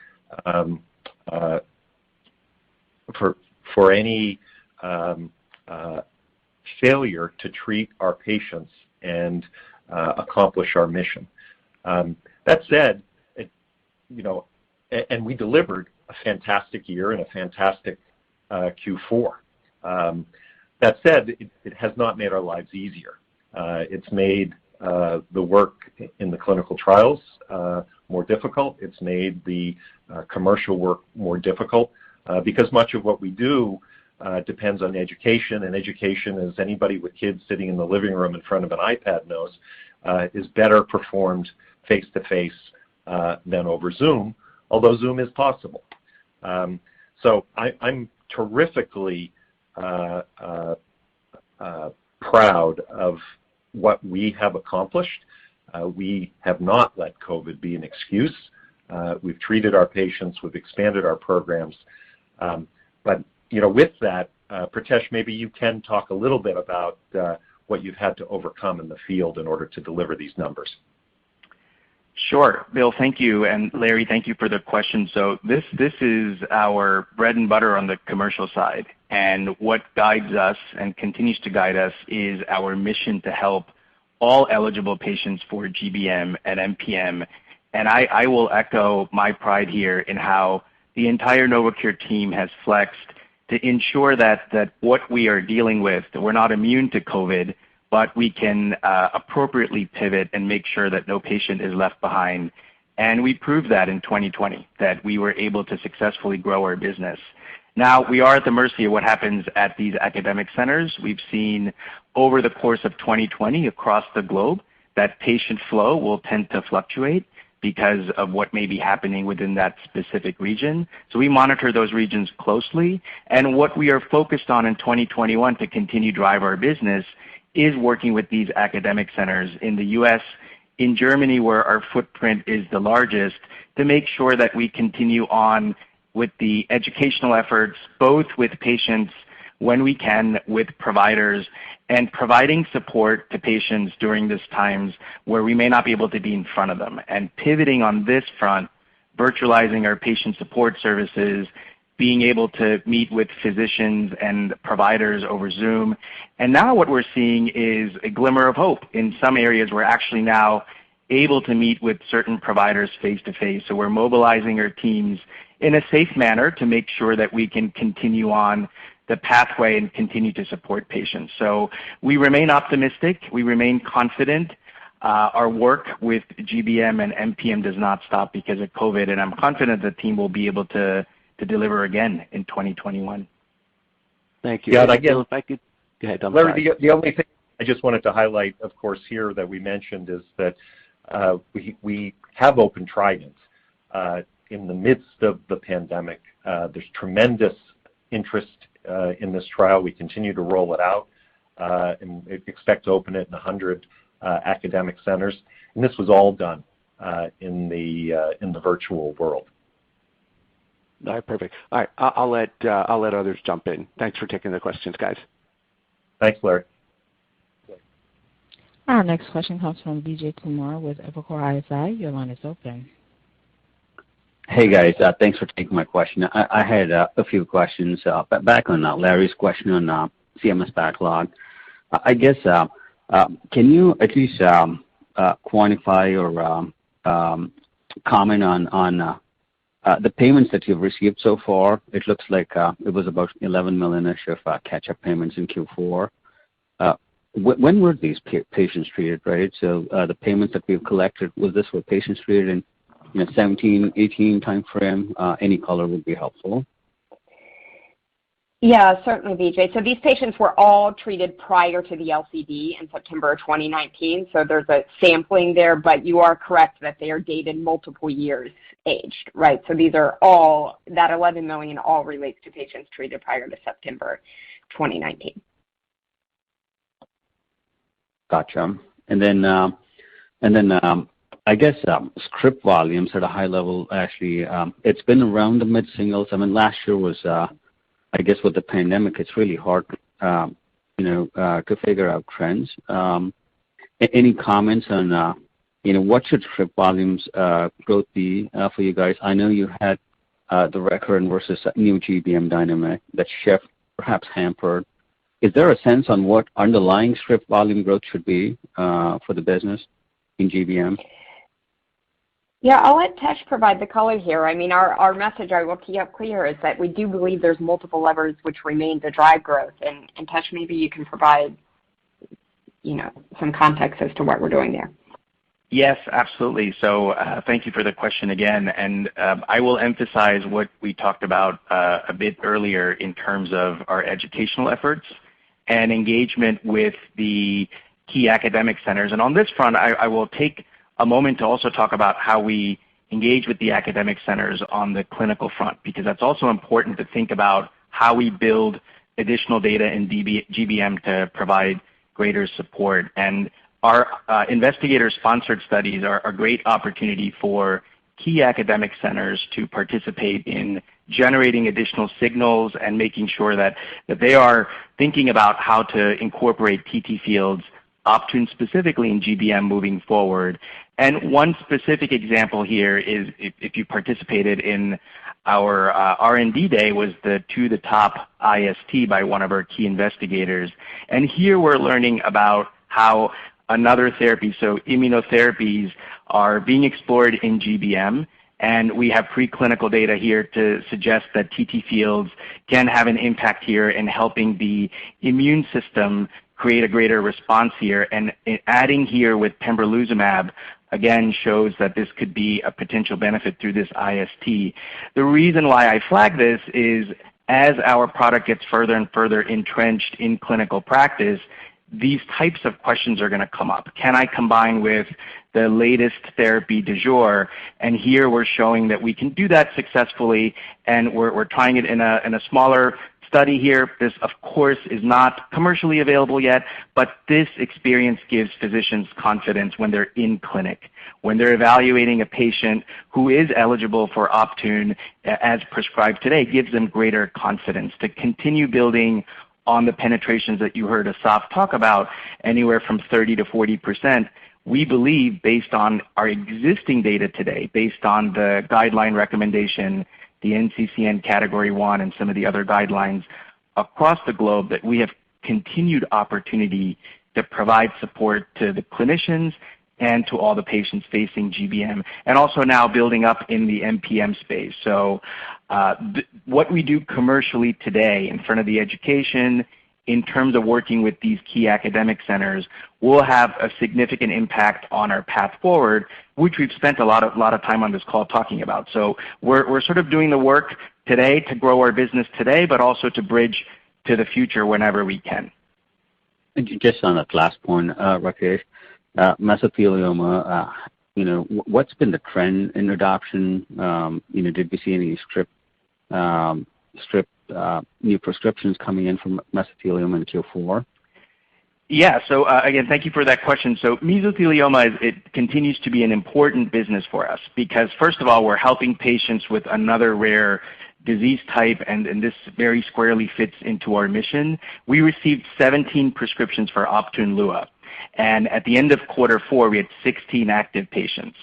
failure to treat our patients and accomplish our mission. That said, and we delivered a fantastic year and a fantastic Q4. That said, it has not made our lives easier. It's made the work in the clinical trials more difficult. It's made the commercial work more difficult because much of what we do depends on education, and education, as anybody with kids sitting in the living room in front of an iPad knows, is better performed face-to-face than over Zoom, although Zoom is possible. So I'm terrifically proud of what we have accomplished. We have not let COVID be an excuse. We've treated our patients, we've expanded our programs. But with that, Pritesh, maybe you can talk a little bit about what you've had to overcome in the field in order to deliver these numbers. Sure. Bill, thank you. And Larry, thank you for the question. So this is our bread and butter on the commercial side. And what guides us and continues to guide us is our mission to help all eligible patients for GBM and MPM. And I will echo my pride here in how the entire Novocure team has flexed to ensure that what we are dealing with, that we're not immune to COVID, but we can appropriately pivot and make sure that no patient is left behind. And we proved that in 2020, that we were able to successfully grow our business. Now, we are at the mercy of what happens at these academic centers. We've seen over the course of 2020 across the globe that patient flow will tend to fluctuate. because of what may be happening within that specific region. So we monitor those regions closely. And what we are focused on in 2021 to continue drive our business is working with these academic centers in the U.S., in Germany, where our footprint is the largest, to make sure that we continue on with the educational efforts, both with patients when we can, with providers, and providing support to patients during these times where we may not be able to be in front of them. And pivoting on this front, virtualizing our patient support services, being able to meet with physicians and providers over Zoom. And now what we're seeing is a glimmer of hope. In some areas, we're actually now able to meet with certain providers face-to-face. So we're mobilizing our teams in a safe manner to make sure that we can continue on the pathway and continue to support patients. So we remain optimistic. We remain confident. Our work with GBM and MPM does not stop because of COVID, and I'm confident the team will be able to deliver again in 2021. Thank you. Yeah, And again, if I could, go ahead. I'm Larry, sorry. the only thing I just wanted to highlight, of course, here that we mentioned is that we have open Trident in the midst of the pandemic. There's tremendous interest in this trial. We continue to roll it out and expect to open it in 100 academic centers. And this was all done in the virtual world. All right, perfect. All right, I'll let others jump in. Thanks for taking the questions, guys. Thanks, Larry. Our next question comes from Vijay Kumar with Evercore ISI. Your line is open. Hey guys, thanks for taking my question. I had a few questions. Back on Larry's question on CMS backlog. I guess, can you at least quantify or comment on the payments that you've received so far? It looks like it was about $11 million-ish of catch-up payments in Q4. When were these patients treated, right? So the payments that we've collected, was this for patients treated in 17, 18 time frame? Any color would be helpful. Yeah, certainly, Vijay. So these patients were all treated prior to the LCD in September of 2019. So there's a sampling there, but you are correct that they are dated multiple years aged, right? So these are all, that 11 million all relates to patients treated prior to September 2019. Gotcha. And then I guess script volumes at a high level, actually, it's been around the mid-singles. I mean, last year was, I guess with the pandemic, it's really hard, to figure out trends. Any comments on, what should script volumes growth be for you guys? I know you had the recurrent versus new GBM dynamic that shift perhaps hampered. Is there a sense on what underlying script volume growth should be for the business in GBM? Yeah, I'll let Tesh provide the color here. I mean, our message, I will keep up clear, is that we do believe there's multiple levers which remain to drive growth. And Tesh, maybe you can provide, some context as to what we're doing there. Yes, absolutely. So thank you for the question again. And I will emphasize what we talked about a bit earlier in terms of our educational efforts and engagement with the key academic centers. And on this front, I will take a moment to also talk about how we engage with the academic centers on the clinical front, because that's also important to think about how we build additional data in GBM to provide greater support. And our investigator-sponsored studies are a great opportunity for key academic centers to participate in generating additional signals and making sure that they are thinking about how to incorporate TTFields, Optune specifically in GBM moving forward. And one specific example here is if you participated in our R&D day was the To the Top IST by one of our key investigators. And here we're learning about how another therapy, so immunotherapies, are being explored in GBM. And we have preclinical data here to suggest that TTFields can have an impact here in helping the immune system create a greater response here. And adding here with pembrolizumab, again, shows that this could be a potential benefit through this IST. The reason why I flag this is as our product gets further and further entrenched in clinical practice, these types of questions are going to come up. Can I combine with the latest therapy du jour? And here we're showing that we can do that successfully, and we're trying it in a smaller study here. This, of course, is not commercially available yet, but this experience gives physicians confidence when they're in clinic, when they're evaluating a patient who is eligible for Optune as prescribed today, gives them greater confidence to continue building on the penetrations that you heard Asaf talk about, anywhere from 30 to 40%. We believe, based on our existing data today, based on the guideline recommendation, the NCCN Category 1 and some of the other guidelines across the globe, that we have continued opportunity to provide support to the clinicians and to all the patients facing GBM, and also now building up in the MPM space. So what we do commercially today in front of the education, in terms of working with these key academic centers, will have a significant impact on our path forward, which we've spent a lot of time on this call talking about. So we're sort of doing the work today to grow our business today, but also to bridge to the future whenever we can. Just on that last point, Rakesh, mesothelioma, what's been the trend in adoption? Did we see any new prescriptions coming in from mesothelioma in Q4? Yeah, so again, thank you for that question. So mesothelioma, it continues to be an important business for us because, first of all, we're helping patients with another rare disease type, and this very squarely fits into our mission. We received 17 prescriptions for Optune Lua, and at the end of Q4, we had 16 active patients.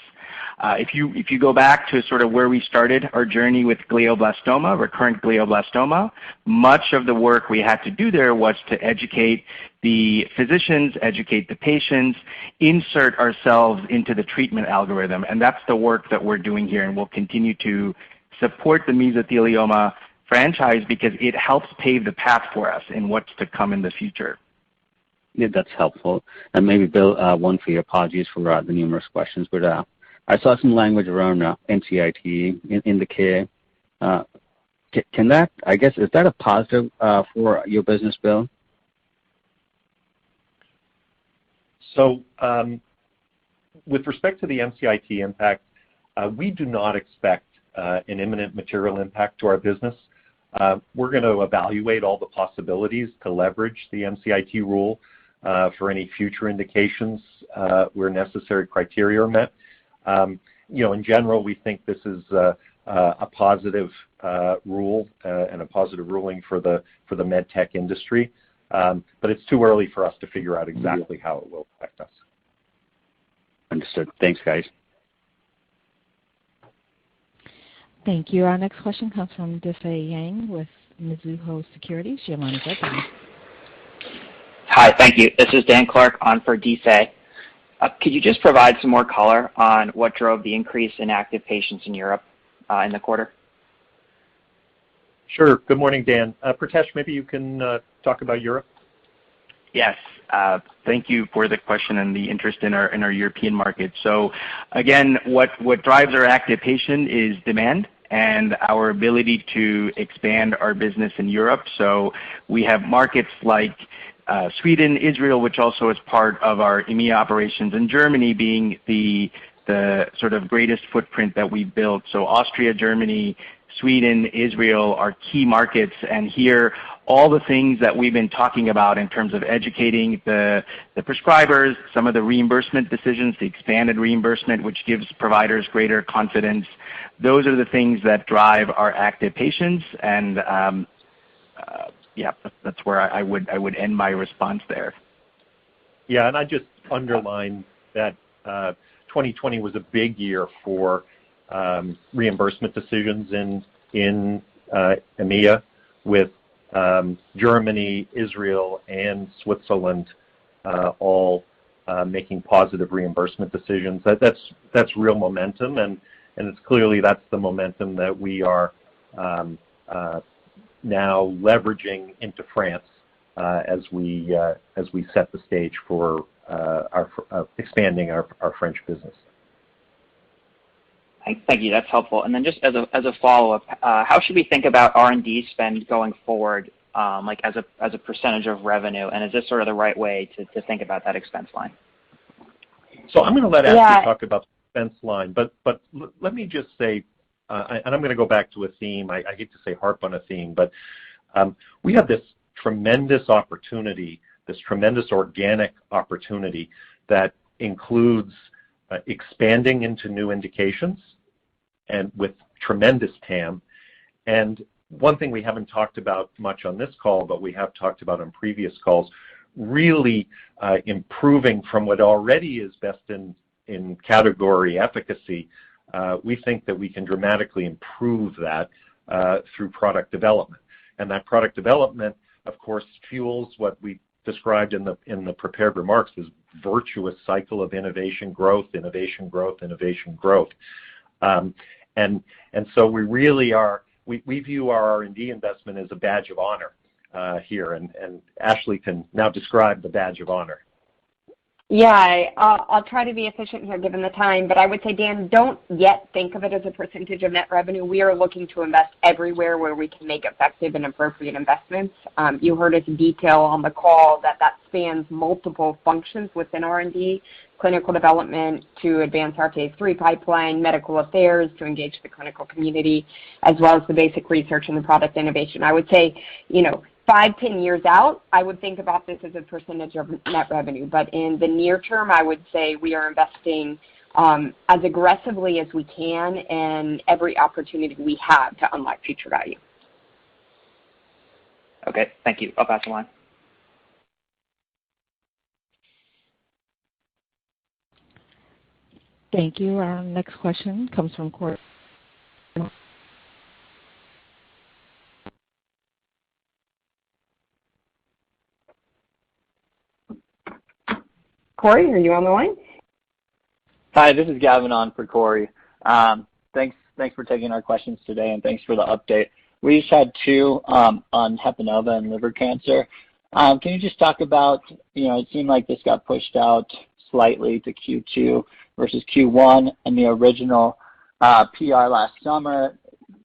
If you go back to sort of where we started our journey with glioblastoma, recurrent glioblastoma, much of the work we had to do there was to educate the physicians, educate the patients, insert ourselves into the treatment algorithm, and that's the work that we're doing here, and we'll continue to support the mesothelioma franchise because it helps pave the path for us in what's to come in the future. Yeah, that's helpful. And maybe, Bill, one for you. Apologies for the numerous questions, but I saw some language around NCIT in the K. Can that, I guess, is that a positive for your business, Bill? So with respect to the NCIT impact, we do not expect an imminent material impact to our business. We're going to evaluate all the possibilities to leverage the NCIT rule for any future indications where necessary criteria are met. In general, we think this is a positive rule and a positive ruling for the med tech industry, but it's too early for us to figure out exactly how it will affect us. Understood. Thanks, guys. Thank you. Our next question comes from Difei Yang with Mizuho Securities. Your line is open. Hi, thank you. This is Dan Clark on for Difei. Could you just provide some more color on what drove the increase in active patients in Europe in the quarter? Sure. Good morning, Dan. Pritesh, maybe you can talk about Europe. Yes. Thank you for the question and the interest in our European market. So again, what drives our active patient is demand and our ability to expand our business in Europe. So we have markets like Sweden, Israel, which also is part of our EMEA operations, and Germany being the sort of greatest footprint that we've built. So Austria, Germany, Sweden, Israel are key markets, and here all the things that we've been talking about in terms of educating the prescribers, some of the reimbursement decisions, the expanded reimbursement, which gives providers greater confidence. Those are the things that drive our active patients, and that's where I would end my response there. Yeah, and I just underline that 2020 was a big year for reimbursement decisions in EMEA, with Germany, Israel, and Switzerland all making positive reimbursement decisions. That's real momentum, and it's clearly that's the momentum that we are now leveraging into France as we set the stage for expanding our French business. Thank you. That's helpful. And then just as a follow-up, how should we think about R&D spend going forward like as a percentage of revenue? And is this sort of the right way to think about that expense line? So I'm going to let Ashley talk about the expense line, but let me just say, and I'm going to go back to a theme. I hate to say harp on a theme, but we have this tremendous opportunity, this tremendous organic opportunity that includes expanding into new indications and with tremendous TAM. And one thing we haven't talked about much on this call, but we have talked about on previous calls, really improving from what already is best in category efficacy. We think that we can dramatically improve that through product development. And that product development, of course, fuels what we described in the prepared remarks as virtuous cycle of innovation growth, innovation growth, innovation growth. And so we really are, we view our R&D investment as a badge of honor here, and Ashley can now describe the badge of honor. Yeah, I'll try to be efficient here given the time, but I would say, Dan, don't yet think of it as a percentage of net revenue. We are looking to invest everywhere where we can make effective and appropriate investments. You heard us detail on the call that spans multiple functions within R&D, clinical development to advance our phase 3 pipeline, medical affairs to engage the clinical community, as well as the basic research and the product innovation. I would say, 5-10 years out, I would think about this as a percentage of net revenue. But in the near term, I would say we are investing as aggressively as we can in every opportunity we have to unlock future value. Okay, thank you. I'll pass the line. Thank you. Our next question comes from Corey. Corey, are you on the line? Hi, this is Gavin on for Corey. Thanks for taking our questions today, and thanks for the update. We just had two on HEPANOVA and liver cancer. Can you just talk about, it seemed like this got pushed out slightly to Q2 versus Q1, and the original PR last summer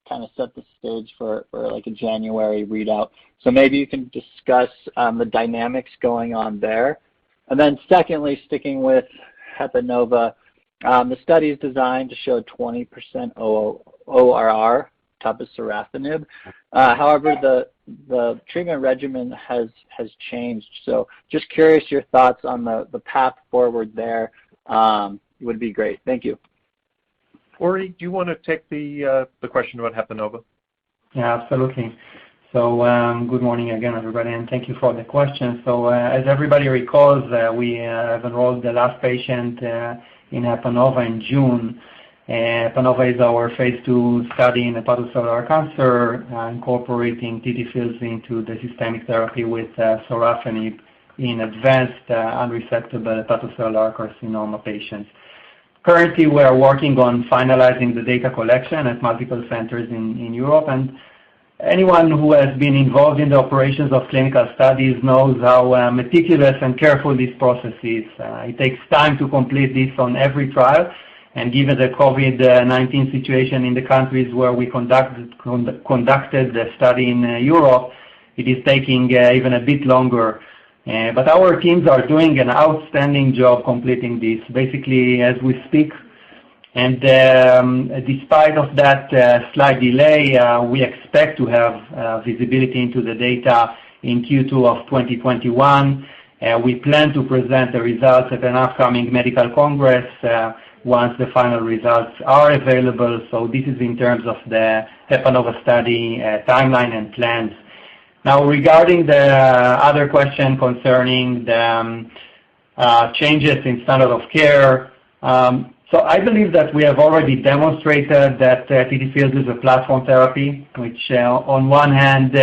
kind of set the stage for like a January readout. So maybe you can discuss the dynamics going on there. And then secondly, sticking with HEPANOVA, the study is designed to show 20% ORR, top of sorafenib. However, the treatment regimen has changed. So just curious your thoughts on the path forward there would be great. Thank you. Corey, do you want to take the question about HEPANOVA? Yeah, absolutely. So good morning again, everybody, and thank you for the question. So as everybody recalls, we have enrolled the last patient in HEPANOVA in June. HEPANOVA is our phase 2 study in hepatocellular cancer, incorporating TTFields into the systemic therapy with sorafenib in advanced unresectable hepatocellular carcinoma patients. Currently, we are working on finalizing the data collection at multiple centers in Europe, and anyone who has been involved in the operations of clinical studies knows how meticulous and careful this process is. It takes time to complete this on every trial, and given the COVID-19 situation in the countries where we conducted the study in Europe, it is taking even a bit longer. But our teams are doing an outstanding job completing this, basically as we speak. And despite of that slight delay, we expect to have visibility into the data in Q2 of 2021. We plan to present the results at an upcoming medical congress once the final results are available. So this is in terms of the HEPANOVA study timeline and plans. Now, regarding the other question concerning the changes in standard of care, so I believe that we have already demonstrated that TTFields is a platform therapy, which on one hand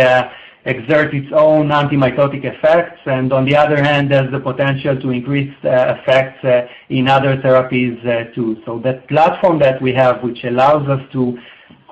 exerts its own antimitotic effects, and on the other hand has the potential to increase effects in other therapies too. So that platform that we have, which allows us to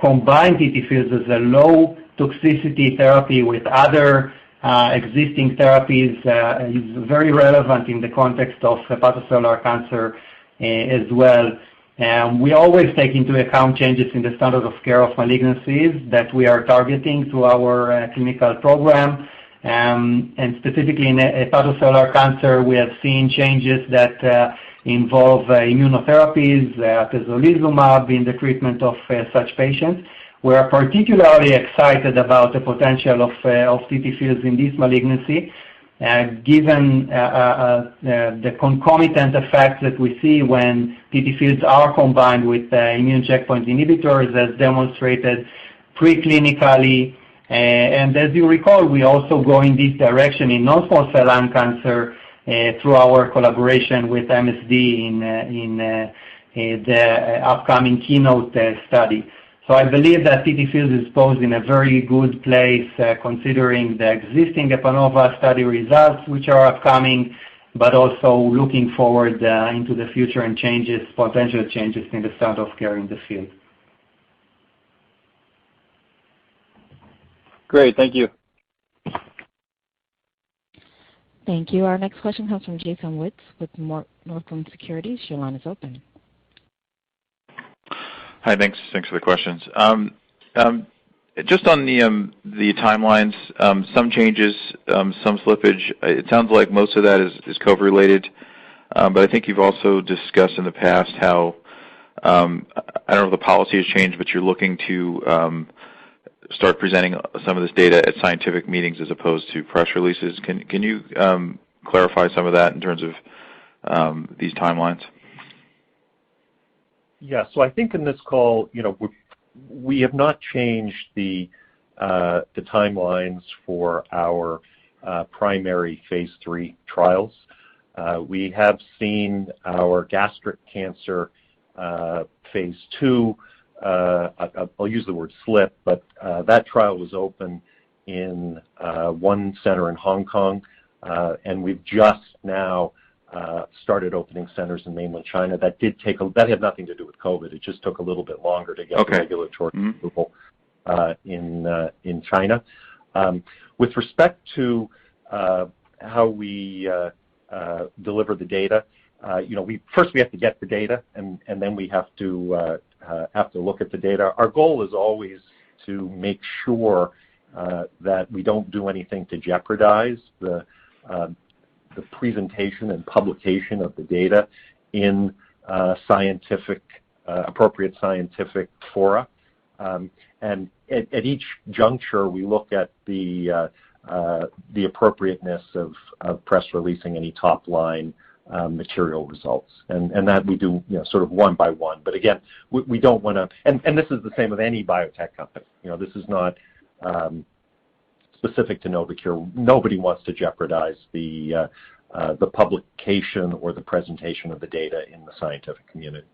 combine TTFields as a low toxicity therapy with other existing therapies, is very relevant in the context of hepatocellular cancer as well. We always take into account changes in the standard of care of malignancies that we are targeting through our clinical program. And specifically in hepatocellular cancer, we have seen changes that involve immunotherapies, atezolizumab in the treatment of such patients. We are particularly excited about the potential of TTFields in this malignancy, given the concomitant effects that we see when TTFields are combined with immune checkpoint inhibitors as demonstrated preclinically. And as you recall, we also go in this direction in non-small cell lung cancer through our collaboration with MSD in the upcoming Keynote study. So I believe that TTFields is posed in a very good place considering the existing EPANOVA study results, which are upcoming, but also looking forward into the future and potential changes in the standard of care in the field. Great, thank you. Thank you. Our next question comes from Jason Witz with Northland Securities. Your line is open. Hi, thanks for the questions. Just on the timelines, some changes, some slippage. It sounds like most of that is COVID related, but I think you've also discussed in the past how I don't know if the policy has changed, but you're looking to start presenting some of this data at scientific meetings as opposed to press releases. Can you clarify some of that in terms of these timelines? Yeah, so I think in this call, we have not changed the timelines for our primary phase 3 trials. We have seen our gastric cancer phase 2. I'll use the word slip, but that trial was open in one center in Hong Kong, and we've just now started opening centers in mainland China. That had nothing to do with COVID. It just took a little bit longer to get the regulatory approval in China. With respect to how we deliver the data, we have to get the data, and then we have to look at the data. Our goal is always to make sure that we don't do anything to jeopardize the presentation and publication of the data in appropriate scientific fora. And at each juncture, we look at the appropriateness of press releasing any top-line material results, and that we do sort of one by one. But again, we don't want to, and this is the same with any biotech company. This is not specific to Novocure. Nobody wants to jeopardize the publication or the presentation of the data in the scientific community.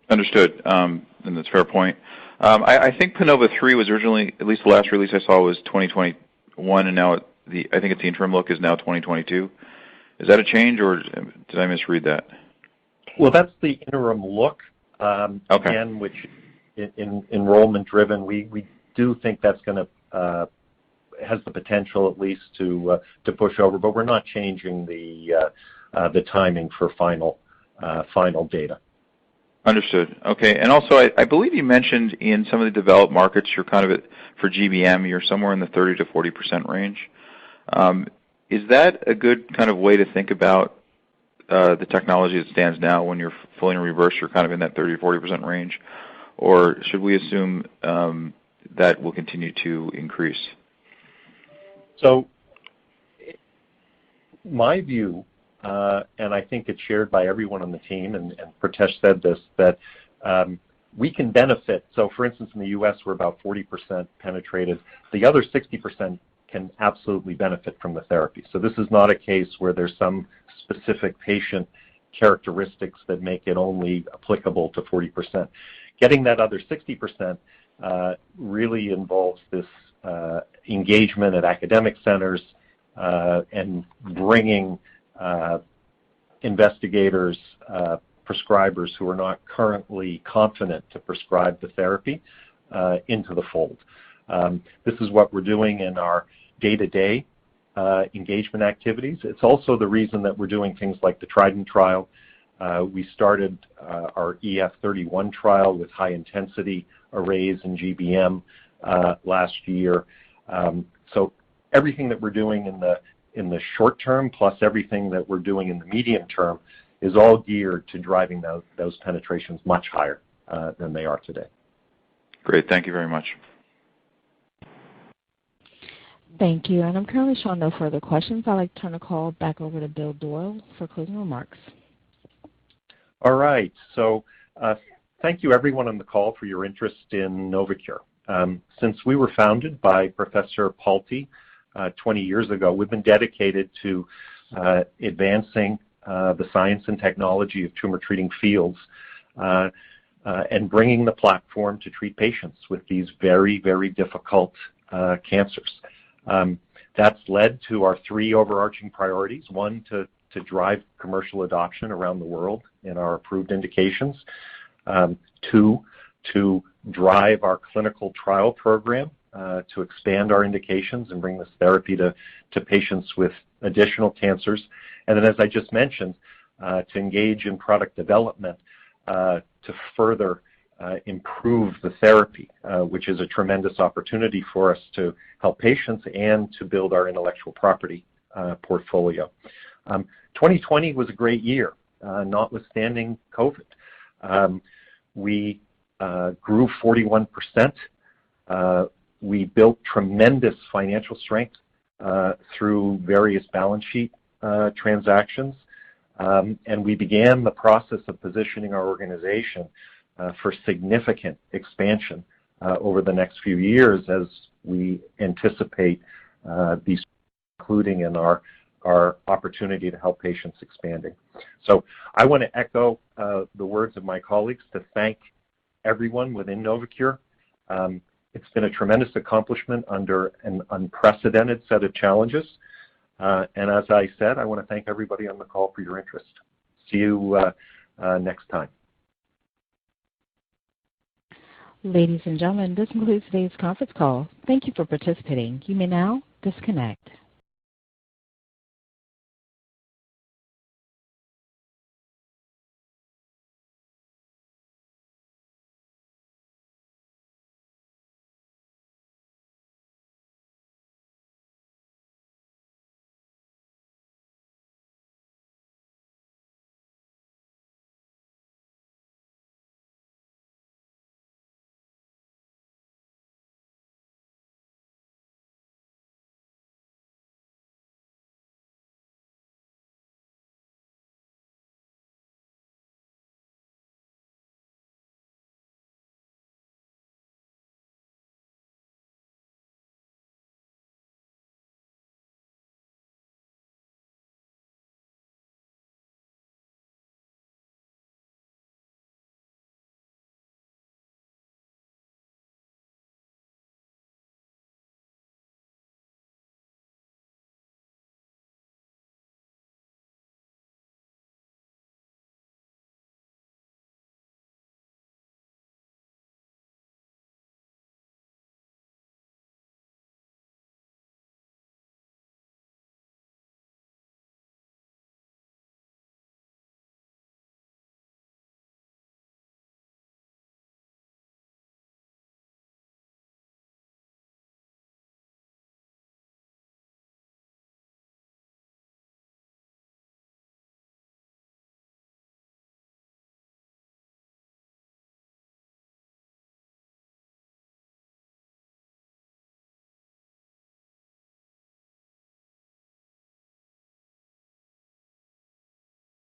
Understood, and that's a fair point. I think PANOVA-3 was originally, at least the last release I saw was 2021, and now I think it's the interim look is now 2022. Is that a change, or did I misread that? Well, that's the interim look. Again, which in enrollment driven, we do think that's going to has the potential at least to push over, but we're not changing the timing for final data. Understood. Okay, and also I believe you mentioned in some of the developed markets you're kind of for GBM you're somewhere in the 30 to 40% range. Is that a good kind of way to think about the technology as it stands now? When you're fully in reverse, you're kind of in that 30 to 40% range, or should we assume that will continue to increase? So, my view, and I think it's shared by everyone on the team, and Pritesh said this, that we can benefit. So, for instance, in the U.S., we're about 40% penetrated. The other 60% can absolutely benefit from the therapy. So this is not a case where there's some specific patient characteristics that make it only applicable to 40%. Getting that other 60% really involves this engagement at academic centers and bringing investigators, prescribers who are not currently confident to prescribe the therapy into the fold. This is what we're doing in our day-to-day engagement activities. It's also the reason that we're doing things like the Trident trial, We started our EF31 trial with high-intensity arrays in GBM last year. So everything that we're doing in the short term, plus everything that we're doing in the medium term, is all geared to driving those penetrations much higher than they are today. Great. Thank you very much. Thank you. And I'm currently showing no further questions. I'd like to turn the call back over to Bill Doyle for closing remarks. All right. So thank you, everyone on the call, for your interest in Novocure. Since we were founded by Professor Palti 20 years ago, we've been dedicated to advancing the science and technology of tumor treating fields and bringing the platform to treat patients with these very, very difficult cancers. That's led to our three overarching priorities. One, to drive commercial adoption around the world in our approved indications. Two, to drive our clinical trial program to expand our indications and bring this therapy to patients with additional cancers. And then, as I just mentioned, to engage in product development to further improve the therapy, which is a tremendous opportunity for us to help patients and to build our intellectual property portfolio. 2020 was a great year, notwithstanding COVID. We grew 41%. We built tremendous financial strength through various balance sheet transactions, and we began the process of positioning our organization for significant expansion over the next few years as we anticipate these, including in our opportunity to help patients expanding. So I want to echo the words of my colleagues to thank everyone within Novocure. It's been a tremendous accomplishment under an unprecedented set of challenges. And as I said, I want to thank everybody on the call for your interest. See you next time. Ladies and gentlemen, this concludes today's conference call. Thank you for participating. You may now disconnect.